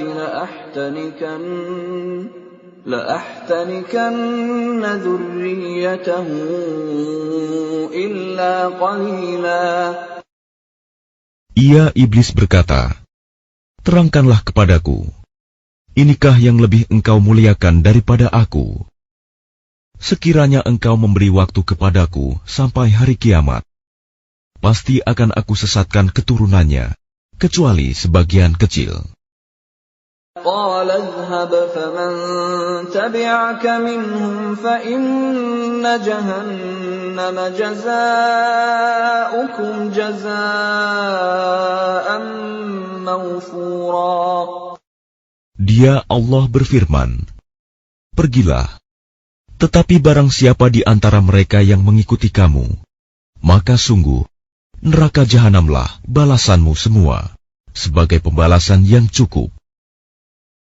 لأحتنكن ذريته إلا قليلا. Iblis berkata, terangkanlah kepadaku, inikah yang lebih engkau muliakan daripada aku? Sekiranya engkau memberi waktu kepadaku sampai hari kiamat, pasti akan aku sesatkan keturunannya, kecuali sebagian kecil. قال اذهب فمن تبعك منهم فإن جهنم جزاؤكم جزاء موفورا. Dia Allah berfirman, pergilah, tetapi barang siapa di antara mereka yang mengikuti kamu, maka sungguh neraka jahanamlah balasanmu semua, sebagai pembalasan yang cukup.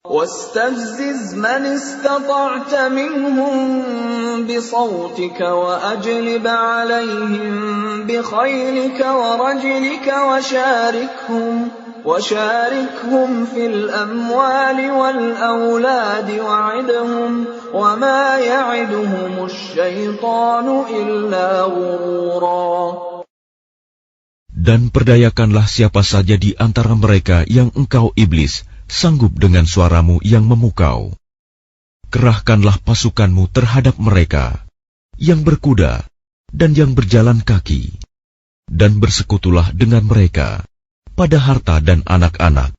واستفزز من استطعت منهم بصوتك وأجلب عليهم بخيلك ورجلك وشاركهم في الأموال والأولاد وعدهم وما يعدهم الشيطان إلا غرورا. Dan perdayakanlah siapa saja di antara mereka yang engkau iblis sanggup dengan suaramu yang memukau. Kerahkanlah pasukanmu terhadap mereka, yang berkuda dan yang berjalan kaki, dan bersekutulah dengan mereka pada harta dan anak-anak.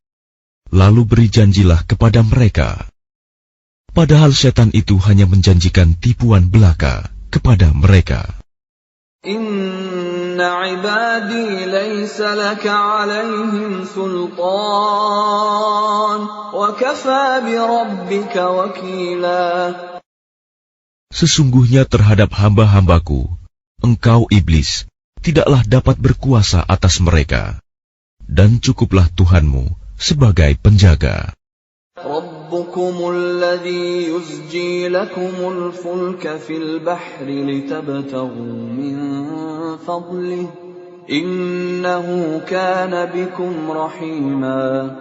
Lalu beri janjilah kepada mereka. Padahal setan itu hanya menjanjikan tipuan belaka kepada mereka. Inna ibadi laysa laka alaihim sultan wa kafa bi rabbika wakila. Sesungguhnya terhadap hamba-hambaku, engkau iblis tidaklah dapat berkuasa atas mereka, dan cukuplah Tuhanmu sebagai penjaga. Rabbukumul ladzi yusji lakumul fulka fil bahri litabtaghu min fadlihi innahu kana bikum rahima.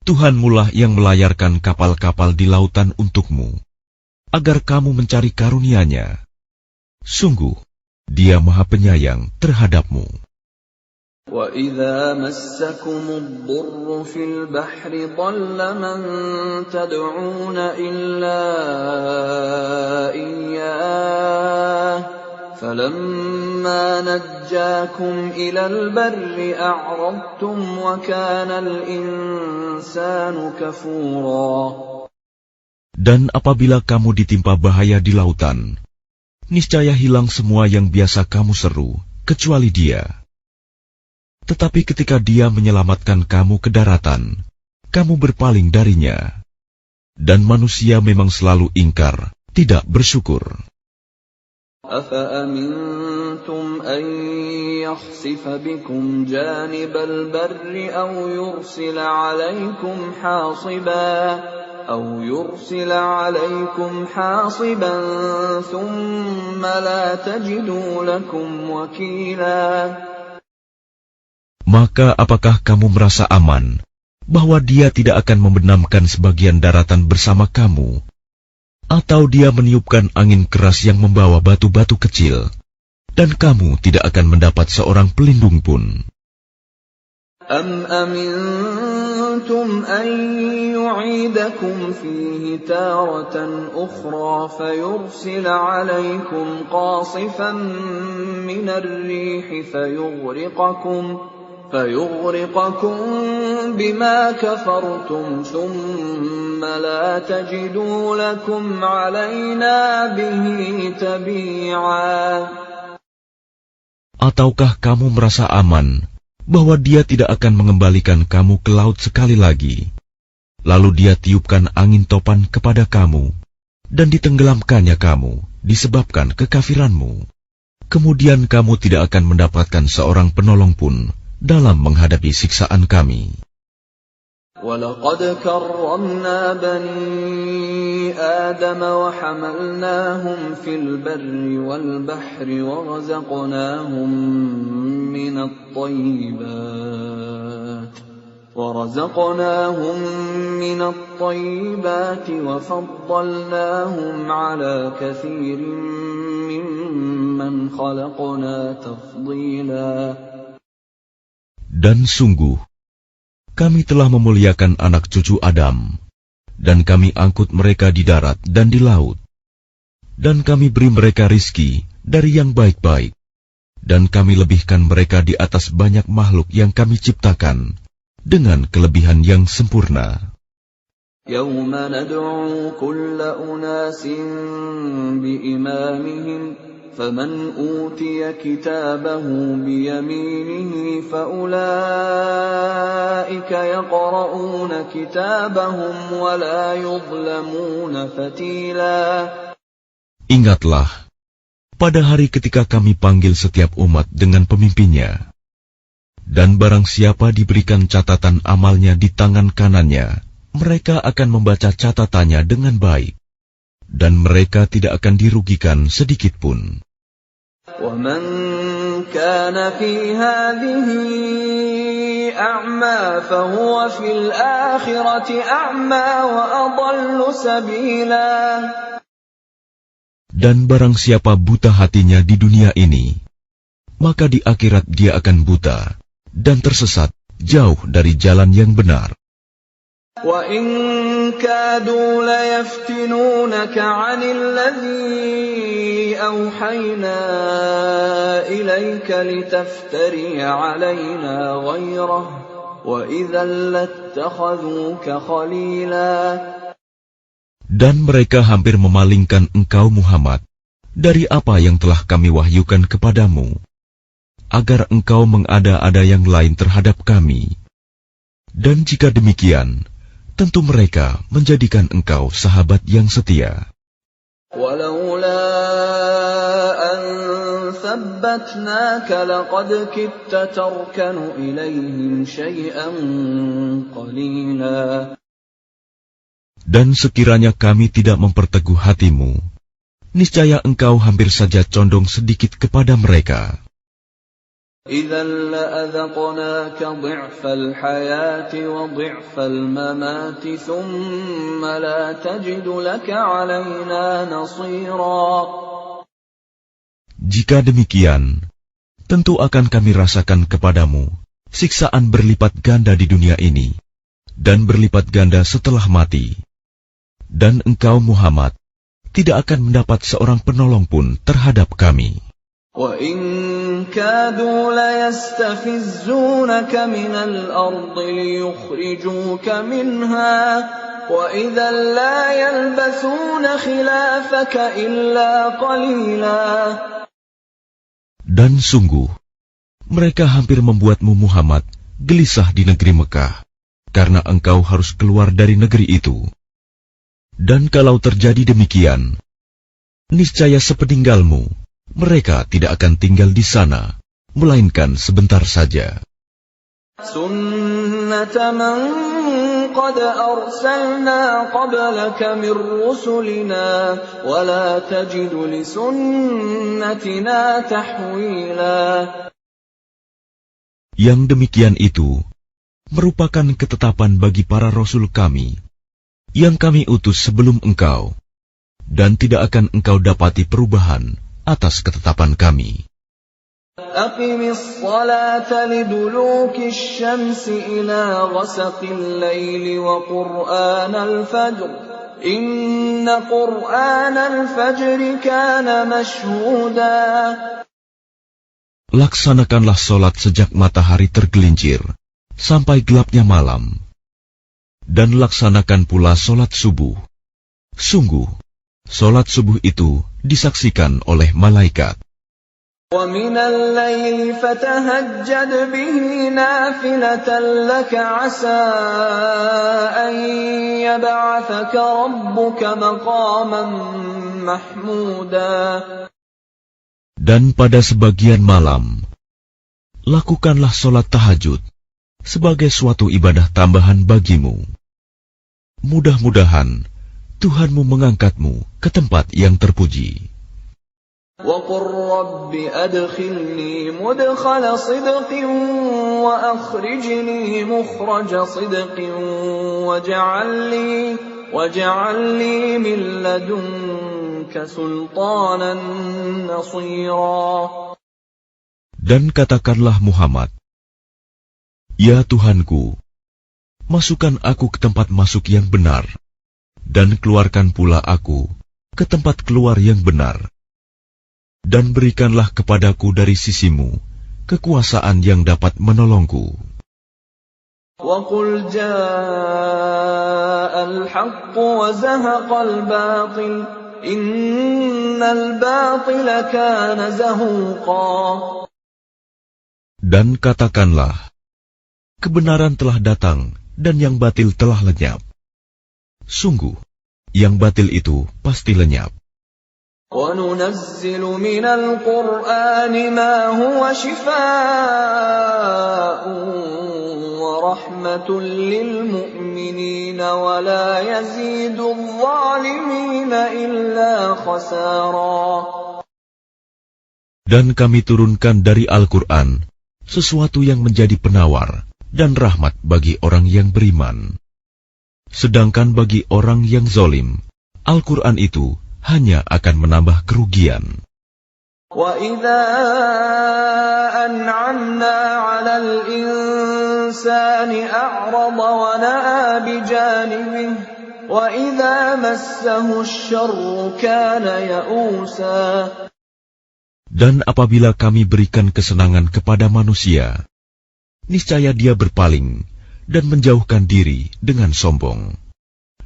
Tuhanmulah yang melayarkan kapal-kapal di lautan untukmu, agar kamu mencari karunia-Nya. Sungguh, Dia Maha Penyayang terhadapmu. وَإِذَا مَسَّكُمُ الضُّرُّ فِي الْبَحْرِ ضَلَّ مَن تَدْعُونَ إِلَّا إِيَّاهُ فَلَمَّا نَجَّاكُمْ إِلَى الْبَرِّ أَعْرَضْتُمْ وَكَانَ الْإِنسَانُ كَفُورًا. Dan apabila kamu ditimpa bahaya di lautan, niscaya hilang semua yang biasa kamu seru, kecuali Dia. Tetapi ketika Dia menyelamatkan kamu ke daratan, kamu berpaling darinya. Dan manusia memang selalu ingkar, tidak bersyukur. أَفَأَمِنْتُمْ أَنْ يَخْسِفَ بِكُمْ جَانِبَ الْبَرِّ أَوْ يُرْسِلَ عَلَيْكُمْ حَاصِبًا ثُمَّ لَا تَجِدُوا لَكُمْ وَكِيلًا. Maka apakah kamu merasa aman bahwa Dia tidak akan membenamkan sebagian daratan bersama kamu, atau Dia meniupkan angin keras yang membawa batu-batu kecil, dan kamu tidak akan mendapat seorang pelindung pun? أَمْ أَمِنْتُمْ أَنْ يُعِيدَكُمْ فِيهِ تَارَةً أُخْرَى فَيُرْسِلَ عَلَيْكُمْ قَاصِفًا مِنَ الرِّيحِ فَيُغْرِقَكُمْ بِمَا كَفَرْتُمْ ثُمَّ لَا تَجِدُوا لَكُمْ عَلَيْنَا بِهِ تَبِيعًا. Ataukah kamu merasa aman bahwa Dia tidak akan mengembalikan kamu ke laut sekali lagi, lalu Dia tiupkan angin topan kepada kamu, dan ditenggelamkannya kamu disebabkan kekafiranmu. Kemudian kamu tidak akan mendapatkan seorang penolong pun dalam menghadapi siksaan kami. وَلَقَدْ كَرَّمْنَا بَنِي آدَمَ وَحَمَلْنَاهُمْ فِي الْبَرِّ وَالْبَحْرِ وَرَزَقْنَاهُمْ مِنَ الطَّيِّبَاتِ وَفَضَّلْنَاهُمْ عَلَى كَثِيرٍ مِّمَّنْ خَلَقْنَا تَفْضِيلًا. Dan sungguh, kami telah memuliakan anak cucu Adam, dan kami angkut mereka di darat dan di laut. Dan kami beri mereka rizki dari yang baik-baik, dan kami lebihkan mereka di atas banyak makhluk yang kami ciptakan, dengan kelebihan yang sempurna. يَوْمَ نَدْعُو كُلَّ أُنَاسٍ بِإِمَامِهِمْ فَمَنْ أُوتِيَ كِتَابَهُ بِيَمِينِهِ فَأُولَئِكَ يَقْرَؤُونَ كِتَابَهُمْ وَلَا يُظْلَمُونَ فَتِيلًا. Ingatlah, pada hari ketika kami panggil setiap umat dengan pemimpinnya, dan barang siapa diberikan catatan amalnya di tangan kanannya, mereka akan membaca catatannya dengan baik, dan mereka tidak akan dirugikan sedikit pun. وَمَنْ كَانَ فِي هَذِهِ أَعْمَى فَهُوَ فِي الْآخِرَةِ أَعْمَى وَأَضَلُّ سَبِيلًا. Dan barang siapa buta hatinya di dunia ini, maka di akhirat dia akan buta dan tersesat jauh dari jalan yang benar. وَإِنْ كَادُوا لَيَفْتِنُونَكَ عَنِ الَّذِي أَوْحَيْنَا إِلَيْكَ لِتَفْتَرِيَ عَلَيْنَا غَيْرَهُ وَإِذًا لَاتَّخَذُوكَ خَلِيلًا. Dan mereka hampir memalingkan engkau Muhammad dari apa yang telah kami wahyukan kepadamu, agar engkau mengada-ada yang lain terhadap kami. Dan jika demikian, tentu mereka menjadikan engkau sahabat yang setia. وَلَوْلَا أَنْ ثَبَّتْنَاكَ لَقَدْ كِدتَّ تَرْكَنُ إِلَيْهِمْ شَيْئًا قَلِيلًا. Dan sekiranya kami tidak memperteguh hatimu, niscaya engkau hampir saja condong sedikit kepada mereka. إِذًا لَأَذَقْنَاكَ ضِعْفَ الْحَيَاةِ وَضِعْفَ الْمَمَاتِ ثُمَّ لَا تَجِدُ لَكَ عَلَيْنَا نَصِيرًا. Jika demikian, tentu akan kami rasakan kepadamu siksaan berlipat ganda di dunia ini, dan berlipat ganda setelah mati. Dan engkau Muhammad tidak akan mendapat seorang penolong pun terhadap kami. وَإِنْ كَادُوا لَيَسْتَفِزُّونَكَ مِنَ الْأَرْضِ لِيُخْرِجُوكَ مِنْهَا وَإِذًا لَا يَلْبَثُونَ خِلَافَكَ إِلَّا قَلِيلًا. Dan sungguh, Mereka hampir membuatmu Muhammad gelisah di negeri Mekah, karena engkau harus keluar dari negeri itu. Dan kalau terjadi demikian, niscaya sepeninggalmu, mereka tidak akan tinggal di sana, melainkan sebentar saja. Sunnata man qad arsalna qablaka min rusulina wa la tajidu li sunnatina tahwila. Yang demikian itu merupakan ketetapan bagi para rasul kami yang kami utus sebelum engkau, dan tidak akan engkau dapati perubahan atas ketetapan kami. Aqimis salata liduluki syamsi ila ghasaqil laili wa qur'anal fajr. Inna qur'anal fajri kana mashhuda. Laksanakanlah solat sejak matahari tergelincir sampai gelapnya malam. Dan laksanakan pula solat subuh. Sungguh, solat subuh itu disaksikan oleh malaikat. وَمِنَ اللَّيْلِ فَتَهَجَّدْ بِهِ نَافِلَةً لَكَ عَسَىٰ أَن يَبْعَثَكَ رَبُّكَ مَقَامًا مَّحْمُودًا. Dan pada sebagian malam, lakukanlah solat tahajud sebagai suatu ibadah tambahan bagimu. Mudah-mudahan Tuhanmu mengangkatmu ke tempat yang terpuji. وَقُلْ رَبِّ أَدْخِلْنِي مُدْخَلَ صِدْقٍ وَأَخْرِجْنِي مُخْرَجَ صِدْقٍ وَاجْعَلْ لِي مِن لَّدُنكَ سُلْطَانًا نَّصِيرًا. Dan katakanlah Muhammad, Ya Tuhanku, masukkan aku ke tempat masuk yang benar, dan keluarkan pula aku ke tempat keluar yang benar. Dan berikanlah kepadaku dari sisimu kekuasaan yang dapat menolongku. وَقُلْ جَاءَ الْحَقُّ وَزَهَقَ الْبَاطِلُ إِنَّ الْبَاطِلَ كَانَ زَهُوقًا. Dan katakanlah, kebenaran telah datang dan yang batil telah lenyap. Sungguh, yang batil itu pasti lenyap. وَنُنَزِّلُ مِنَ الْقُرْآنِ مَا هُوَ شِفَاءٌ وَرَحْمَةٌ لِّلْمُؤْمِنِينَ وَلَا يَزِيدُ الظَّالِمِينَ إِلَّا خَسَارًا. Dan kami turunkan dari Al-Quran sesuatu yang menjadi penawar dan rahmat bagi orang yang beriman. Sedangkan bagi orang yang zalim, Al-Quran itu hanya akan menambah kerugian. وَإِذَا أَنْعَمْنَا عَلَى الْإِنسَانِ أَعْرَضَ وَنَأَىٰ بِجَانِبِهِ وَإِذَا مَسَّهُ الشَّرُّ كَانَ يَئُوسًا. Dan apabila kami berikan kesenangan kepada manusia, niscaya dia berpaling dan menjauhkan diri dengan sombong.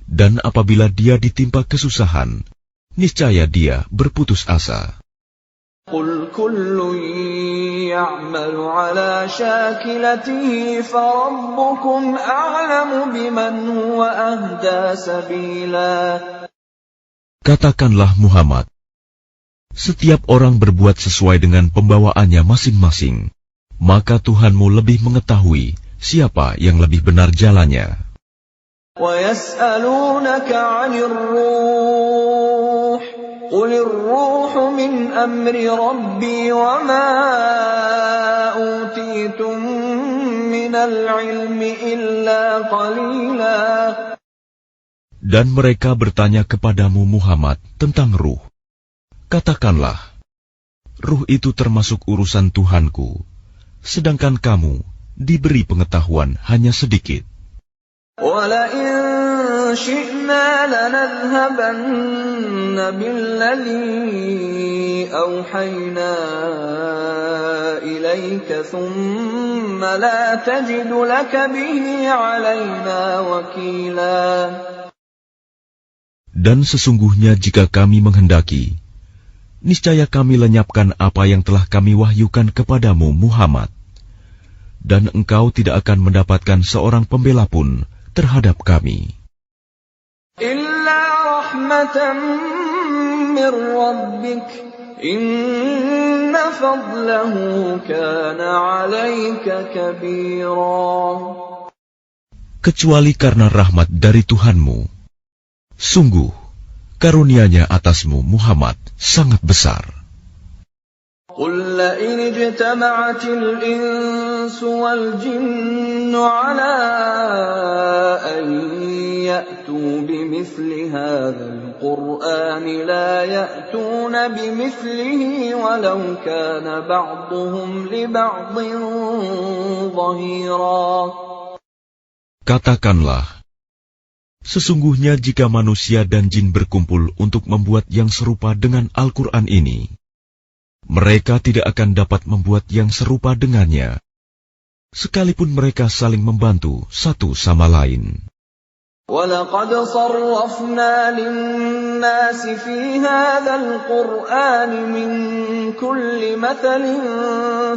Dan apabila dia ditimpa kesusahan, niscaya dia berputus asa. قُلْ كُلٌّ يَعْمَلُ عَلَى شَاكِلَتِهِ فَرَبُّكُمْ أَعْلَمُ بِمَنْ هُوَ أَهْدَىٰ سَبِيلًا. Katakanlah Muhammad, setiap orang berbuat sesuai dengan pembawaannya masing-masing, maka Tuhanmu lebih mengetahui siapa yang lebih benar jalannya. وَيَسْأَلُونَكَ عَنِ الرُّوحِ قُلِ الرُّوحُ مِنْ أَمْرِ رَبِّي وَمَا أُوتِيتُم مِّنَ الْعِلْمِ إِلَّا قَلِيلًا. Dan mereka bertanya kepadamu Muhammad tentang ruh. Katakanlah, ruh itu termasuk urusan Tuhanku, sedangkan kamu diberi pengetahuan hanya sedikit. وَلَئِن شِئْنَا لَنَذْهَبَنَّ بِالَّذِي أَوْحَيْنَا إِلَيْكَ ثُمَّ لَا تَجِدُ لَكَ بِهِ عَلَيْنَا وَكِيلًا. Dan sesungguhnya jika kami menghendaki, niscaya kami lenyapkan apa yang telah kami wahyukan kepadamu Muhammad, dan engkau tidak akan mendapatkan seorang pembela pun terhadap kami. Illa rahmatan min rabbik, inna fadlahu kana 'alaika kabira. Kecuali karena rahmat dari Tuhanmu, sungguh karunia-Nya atasmu Muhammad sangat besar. قل لئن اجتمعت الإنس والجن على أن يأتوا بمثل هذا القرآن لا يأتون بمثله ولو كان بعضهم لبعض ظهيرا. Katakanlah, sesungguhnya jika manusia dan jin berkumpul untuk membuat yang serupa dengan Al-Quran ini, mereka tidak akan dapat membuat yang serupa dengannya, sekalipun mereka saling membantu satu sama lain. وَلَقَدْ صَرَّفْنَا لِلنَّاسِ فِي هَذَا الْقُرْآنِ مِنْ كُلِّ مَثَلٍ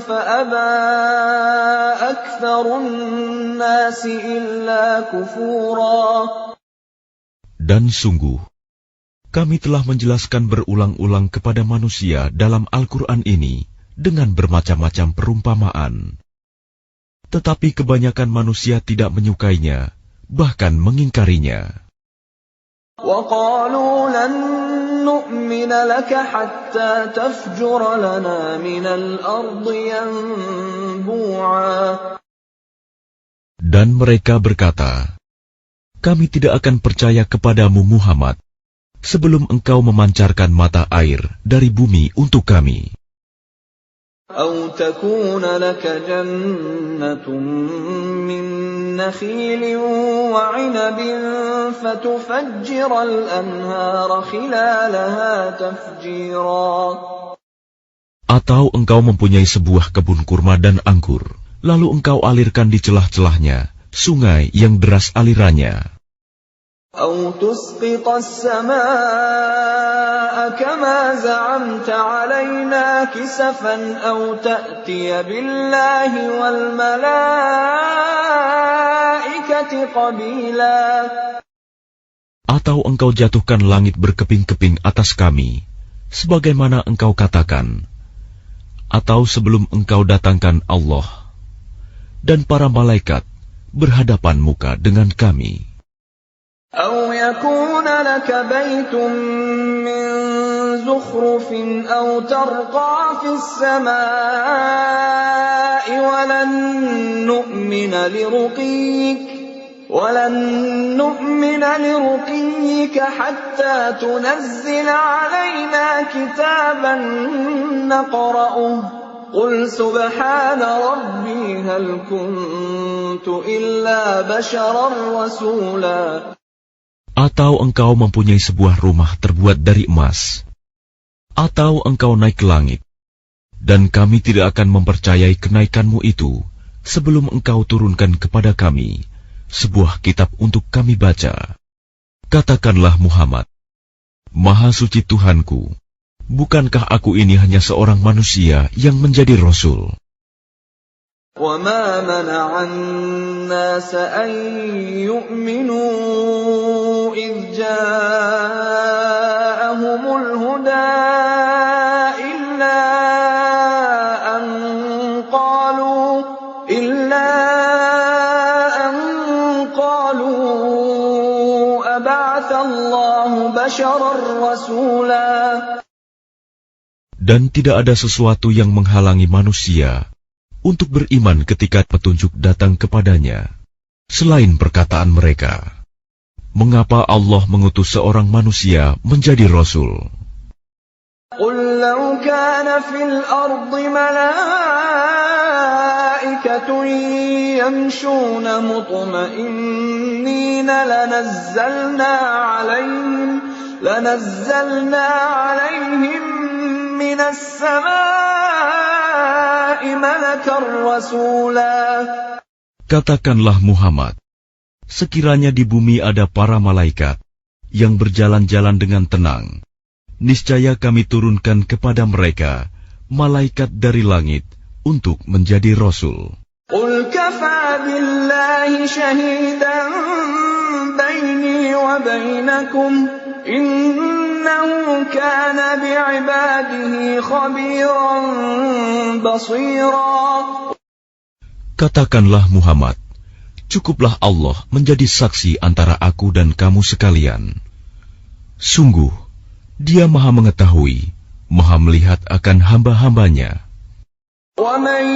فَأَبَى أَكْثَرُ النَّاسِ إِلَّا كُفُورًا. Dan sungguh, kami telah menjelaskan berulang-ulang kepada manusia dalam Al-Quran ini dengan bermacam-macam perumpamaan. Tetapi kebanyakan manusia tidak menyukainya, bahkan mengingkarinya. وَقَالُوا لَن نُّؤْمِنَ لَكَ حَتَّى تَفْجُرَ لَنَا مِنَ الْأَرْضِ يَنبُوعًا. Dan mereka berkata, kami tidak akan percaya kepadamu Muhammad sebelum engkau memancarkan mata air dari bumi untuk kami. أَوْ تَكُونَ لَكَ جَنَّةٌ مِّن نَّخِيلٍ وَعِنَبٍ فَتُفَجِّرَ الْأَنْهَارَ خِلَالَهَا تَفْجِيرًا. Atau engkau mempunyai sebuah kebun kurma dan anggur, lalu engkau alirkan di celah-celahnya sungai yang deras alirannya. أَوْ تُسْقِطَ السَّمَاءَ كَمَا زَعَمْتَ عَلَيْنَا كِسَفًا أَوْ تَأْتِيَ بِاللَّهِ وَالْمَلَائِكَةِ قَبِيلًا. Atau engkau jatuhkan langit berkeping-keping atas kami, sebagaimana engkau katakan, atau sebelum engkau datangkan Allah dan para malaikat berhadapan muka dengan kami. أَوْ يَكُونَ لَكَ بَيْتٌ مِّن زُخْرُفٍ أَوْ تَرْقَىٰ فِي السَّمَاءِ وَلَن نُّؤْمِنَ لِرُقِيِّكَ حَتَّىٰ تُنَزِّلَ عَلَيْنَا كِتَابًا نَّقْرَؤُهُ قُلْ سُبْحَانَ رَبِّي هَلْ كُنتُ إِلَّا بَشَرًا رَّسُولًا. Atau engkau mempunyai sebuah rumah terbuat dari emas, atau engkau naik ke langit, dan kami tidak akan mempercayai kenaikanmu itu sebelum engkau turunkan kepada kami sebuah kitab untuk kami baca. Katakanlah Muhammad, Maha Suci Tuhanku, bukankah aku ini hanya seorang manusia yang menjadi Rasul? وَمَا مَنَعَ النَّاسَ أَن يُؤْمِنُوا إِذْ جَاءَهُمُ الْهُدَىٰ إِلَّا أَن قَالُوا أَبَعَثَ اللَّهُ بَشَرًا رَّسُولًا. Dan tidak ada sesuatu yang menghalangi manusia untuk beriman ketika petunjuk datang kepadanya, selain perkataan mereka, mengapa Allah mengutus seorang manusia menjadi Rasul? قُلْ لَوْ كَانَ فِي الْأَرْضِ مَلَائِكَةٌ يَمْشُونَ مُطْمَئِنِّينَ لَنَزَّلْنَا عَلَيْهِمْ مِنَ السَّمَاءِ مَلَكًا رَّسُولًا. Katakanlah Muhammad, sekiranya di bumi ada para malaikat yang berjalan-jalan dengan tenang, niscaya kami turunkan kepada mereka malaikat dari langit untuk menjadi rasul. قل كفى بالله شهيدا بيني وبينكم إنه كان بعباده خبيرا بصيرا. Katakanlah Muhammad, cukuplah Allah menjadi saksi antara aku dan kamu sekalian. Sungguh, Dia Maha mengetahui, Maha melihat akan hamba-hambanya. وَمَن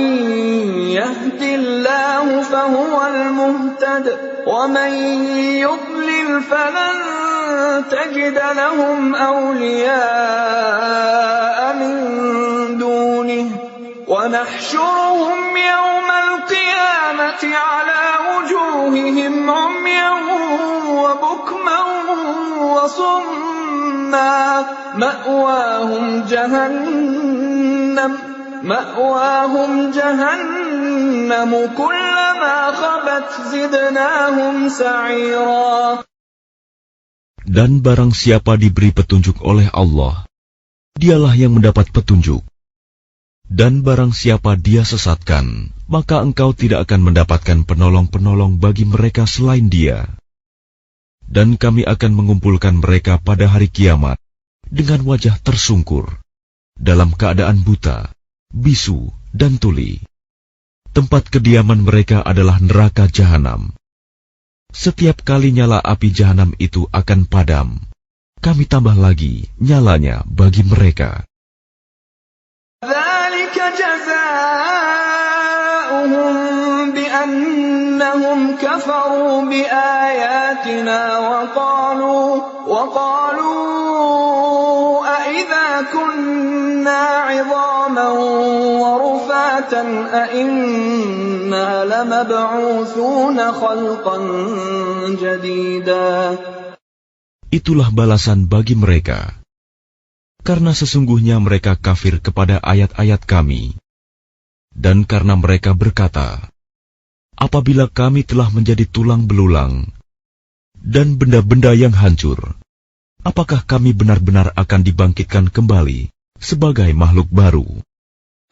يَهْدِ اللَّهُ فَهُوَ الْمُهْتَدِ وَمَن يُضْلِلْ فَلَن تَجِدَ لَهُمْ أَوْلِيَاءَ مِن دُونِهِ وَنَحْشُرُهُمْ يَوْمَ الْقِيَامَةِ عَلَى وُجُوهِهِمْ عُمْيًا وَبُكْمًا وَصُمًّا مَأْوَاهُمْ جَهَنَّمُ كُلَّمَا خَبَتْ زِدْنَاهُمْ سَعِيرًا. Dan barang siapa diberi petunjuk oleh Allah, dialah yang mendapat petunjuk. Dan barang siapa Dia sesatkan, maka engkau tidak akan mendapatkan penolong-penolong bagi mereka selain Dia. Dan kami akan mengumpulkan mereka pada hari kiamat dengan wajah tersungkur, dalam keadaan buta, bisu, dan tuli. Tempat kediaman mereka adalah neraka jahanam. Setiap kali nyala api jahanam itu akan padam, kami tambah lagi nyalanya bagi mereka. ذَلِكَ جَزَاؤُهُم بِأَنَّهُمْ كَفَرُوا بِآيَاتِنَا وَقَالُوا أَإِذَا كُنَّا عِظَامًا وَرُفَاتًا أَإِنَّا لَمَبْعُوثُونَ خَلْقًا جَدِيدًا. Itulah balasan bagi mereka, karena sesungguhnya mereka kafir kepada ayat-ayat kami, dan karena mereka berkata, apabila kami telah menjadi tulang belulang dan benda-benda yang hancur, apakah kami benar-benar akan dibangkitkan kembali sebagai makhluk baru?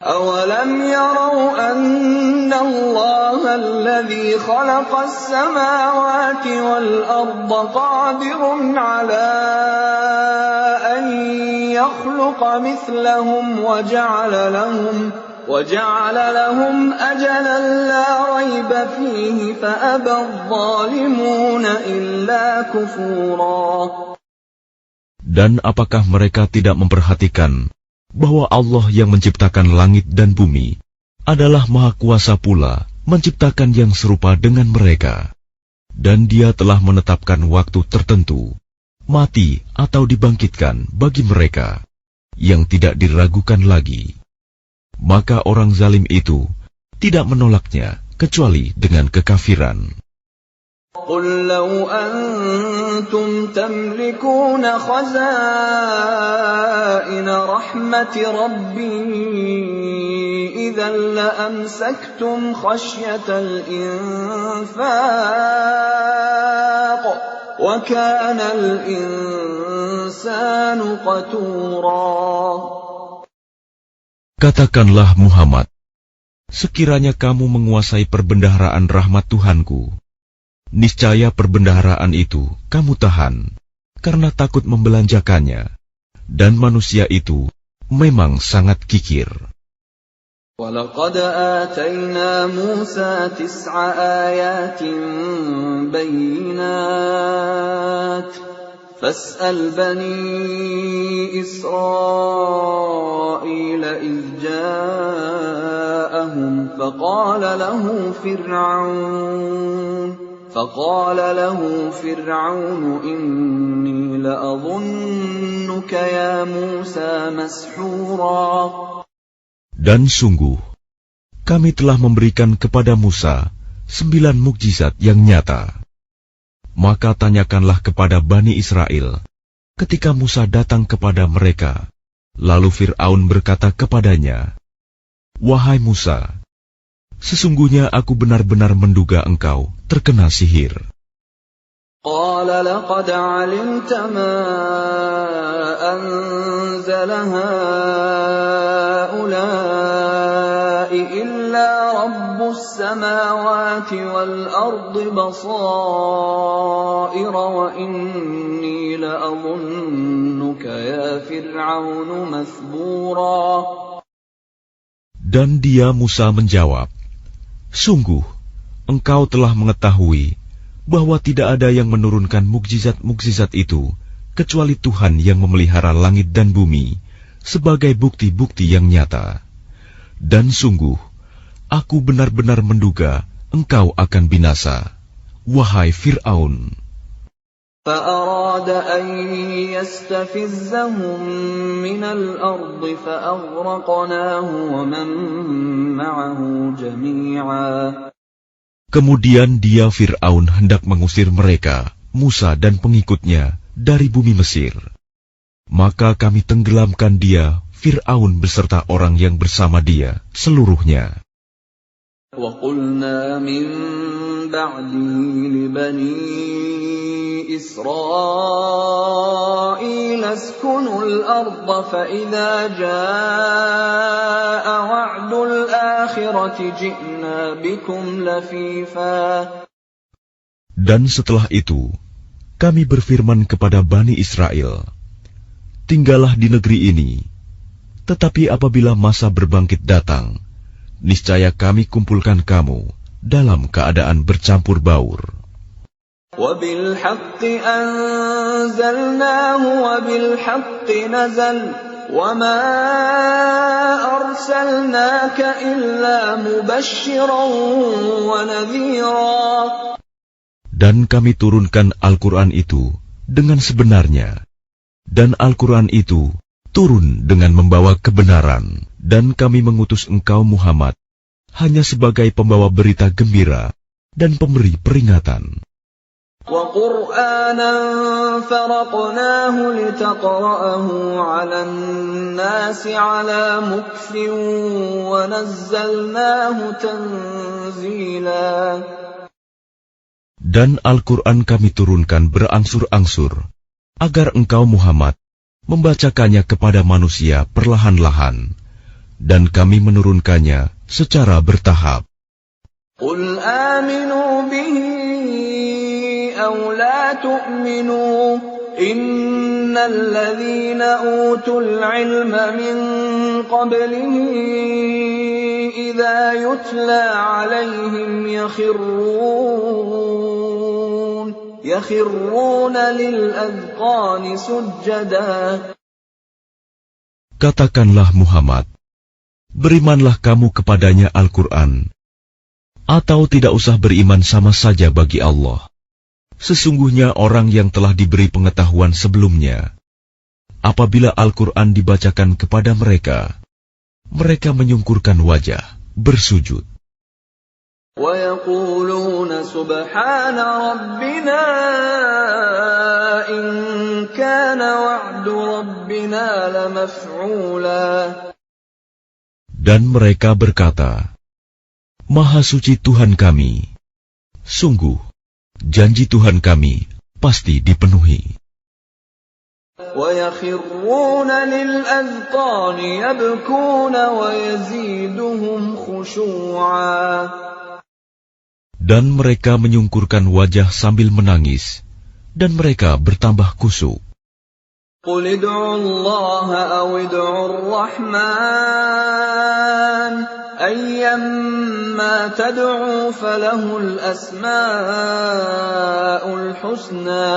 أَوَلَمْ يَرَوْا أَنَّ اللَّهَ الَّذِي خَلَقَ السَّمَاوَاتِ وَالْأَرْضَ قَادِرٌ عَلَىٰ أَن يَخْلُقَ مِثْلَهُمْ وَجَعَلَ لَهُمْ أَجَلًا لَّا رَيْبَ فِيهِ فَأَبَى الظَّالِمُونَ إِلَّا كُفُورًا. Dan apakah mereka tidak memperhatikan bahwa Allah yang menciptakan langit dan bumi adalah Maha Kuasa pula menciptakan yang serupa dengan mereka, dan Dia telah menetapkan waktu tertentu, mati atau dibangkitkan bagi mereka, yang tidak diragukan lagi. Maka orang zalim itu tidak menolaknya kecuali dengan kekafiran. قُل لَّوْ أَنتُمْ تَمْلِكُونَ خَزَائِنَ رَحْمَةِ رَبِّي إِذًا لَّأَمْسَكْتُمْ خَشْيَةَ الْإِنفَاقِ وَكَانَ الْإِنسَانُ قَتُورًا. Katakanlah Muhammad, sekiranya kamu menguasai perbendaharaan rahmat Tuhanku, niscaya perbendaharaan itu kamu tahan, karena takut membelanjakannya, dan manusia itu memang sangat kikir. وَلَقَدْ آتَيْنَا مُوسَى 9 آيَاتٍ بَيِّنَاتٍ فَاسْأَلْ بَنِي إِسْرَائِيلَ إِذْ جَاءَهُمْ فقال له فرعون إني لأظنك يا موسى مسحورا. Dan sungguh, kami telah memberikan kepada Musa 9 mukjizat yang nyata. Maka tanyakanlah kepada Bani Israel ketika Musa datang kepada mereka. Lalu Fir'aun berkata kepadanya, "Wahai Musa, sesungguhnya aku benar-benar menduga engkau terkena sihir." قال لقد علمت ما أنزل هؤلاء إلا رب السماوات والأرض بصائر وإني لأظنك يا فرعون مثبورا. Dan dia Musa menjawab, "Sungguh, engkau telah mengetahui bahwa tidak ada yang menurunkan mukjizat-mukjizat itu kecuali Tuhan yang memelihara langit dan bumi sebagai bukti-bukti yang nyata. Dan sungguh, aku benar-benar menduga engkau akan binasa, wahai Fir'aun." فأراد أن يستفزهم من الأرض فأغرقناه ومن معه جميعا. Kemudian dia Fir'aun hendak mengusir mereka, Musa dan pengikutnya, dari bumi Mesir. Maka kami tenggelamkan dia, Fir'aun beserta orang yang bersama dia, seluruhnya. وَقُلْنَا مِن بَعْدِهِ لِبَنِي إِسْرَائِيلَ اسْكُنُوا الْأَرْضَ فَإِذَا جَاءَ وَعْدُ الْآخِرَةِ جِئْنَا بِكُمْ لَفِيفًا. Dan setelah itu, kami berfirman kepada Bani Israel, "Tinggallah di negeri ini, tetapi apabila masa berbangkit datang, niscaya kami kumpulkan kamu dalam keadaan bercampur baur." وَبِالْحَقِّ أَنزَلْنَاهُ وَبِالْحَقِّ نَزَلَ وَمَا أَرْسَلْنَاكَ إِلَّا مُبَشِّرًا وَنَذِيرًا. Dan kami turunkan Al-Quran itu dengan sebenarnya, dan Al-Quran itu turun dengan membawa kebenaran, dan kami mengutus engkau Muhammad hanya sebagai pembawa berita gembira dan pemberi peringatan. وَقُرْآنًا فَرَقْنَاهُ لِتَقْرَأَهُ عَلَى النَّاسِ عَلَى مُكْثٍ وَنَزَّلْنَاهُ تَنزِيلًا. Dan Al-Quran kami turunkan berangsur-angsur, agar engkau Muhammad membacakannya kepada manusia perlahan-lahan, dan kami menurunkannya secara bertahap. قُلْ آمِنُوا بِهِ أَوْ لَا تُؤْمِنُوا إِنَّ الَّذِينَ أُوتُوا الْعِلْمَ مِنْ قَبْلِهِ إِذَا يُتْلَى عَلَيْهِمْ يَخِرُّونَ لِلْأَذْقَانِ سُجَّدًا. Katakanlah Muhammad, berimanlah kamu kepadanya Al-Quran, atau tidak usah beriman sama saja bagi Allah. Sesungguhnya orang yang telah diberi pengetahuan sebelumnya, apabila Al-Quran dibacakan kepada mereka, mereka menyungkurkan wajah, bersujud. وَيَقُولُونَ سُبْحَانَ رَبِّنَا إِن كَانَ وَعْدُ رَبِّنَا لَمَفْعُولًا. Dan mereka berkata, "Maha suci Tuhan kami, sungguh janji Tuhan kami pasti dipenuhi." وَيَخِرُّونَ لِلْأَذْقَانِ يَبْكُونَ وَيَزِيدُهُمْ خُشُوعًا. Dan mereka menyungkurkan wajah sambil menangis, dan mereka bertambah khusyuk. قُلِ ادْعُوا اللَّهَ أَوِ ادْعُوا الرَّحْمَنَ أَيًّمَّا تَدْعُوا فَلَهُ الْأَسْمَاءُ الْحُسْنَى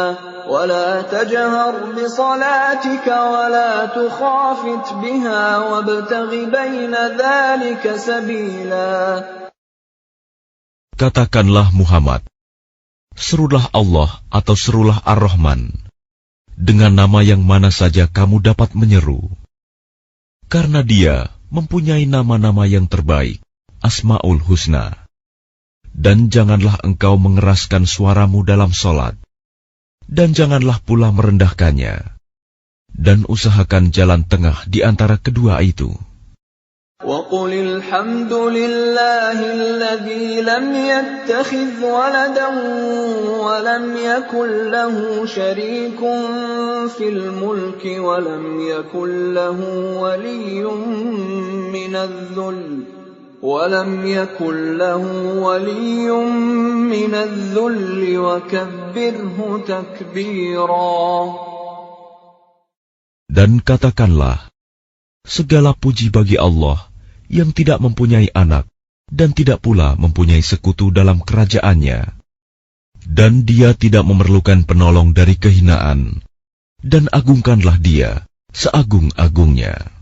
وَلَا تَجْهَرْ بِصَلَاتِكَ وَلَا تُخَافِتْ بِهَا وَابْتَغِ بَيْنَ ذَلِكَ سَبِيلًا. Katakanlah Muhammad, serulah Allah atau serulah Ar-Rahman, dengan nama yang mana saja kamu dapat menyeru. Karena Dia mempunyai nama-nama yang terbaik, Asma'ul Husna. Dan janganlah engkau mengeraskan suaramu dalam solat, dan janganlah pula merendahkannya, dan usahakan jalan tengah di antara kedua itu. وَقُلِ الْحَمْدُ لِلَّهِ الَّذِي لَمْ يَتَّخِذْ وَلَدًا وَلَمْ يَكُنْ لَهُ شَرِيكٌ فِي الْمُلْكِ وَلَمْ يَكُنْ لَهُ وَلِيٌّ مِّنَ الذُّلِّ وَكَبِّرْهُ تَكْبِيرًا. Dan katakanlah, segala puji bagi Allah yang tidak mempunyai anak dan tidak pula mempunyai sekutu dalam kerajaannya. Dan Dia tidak memerlukan penolong dari kehinaan, dan agungkanlah Dia seagung-agungnya.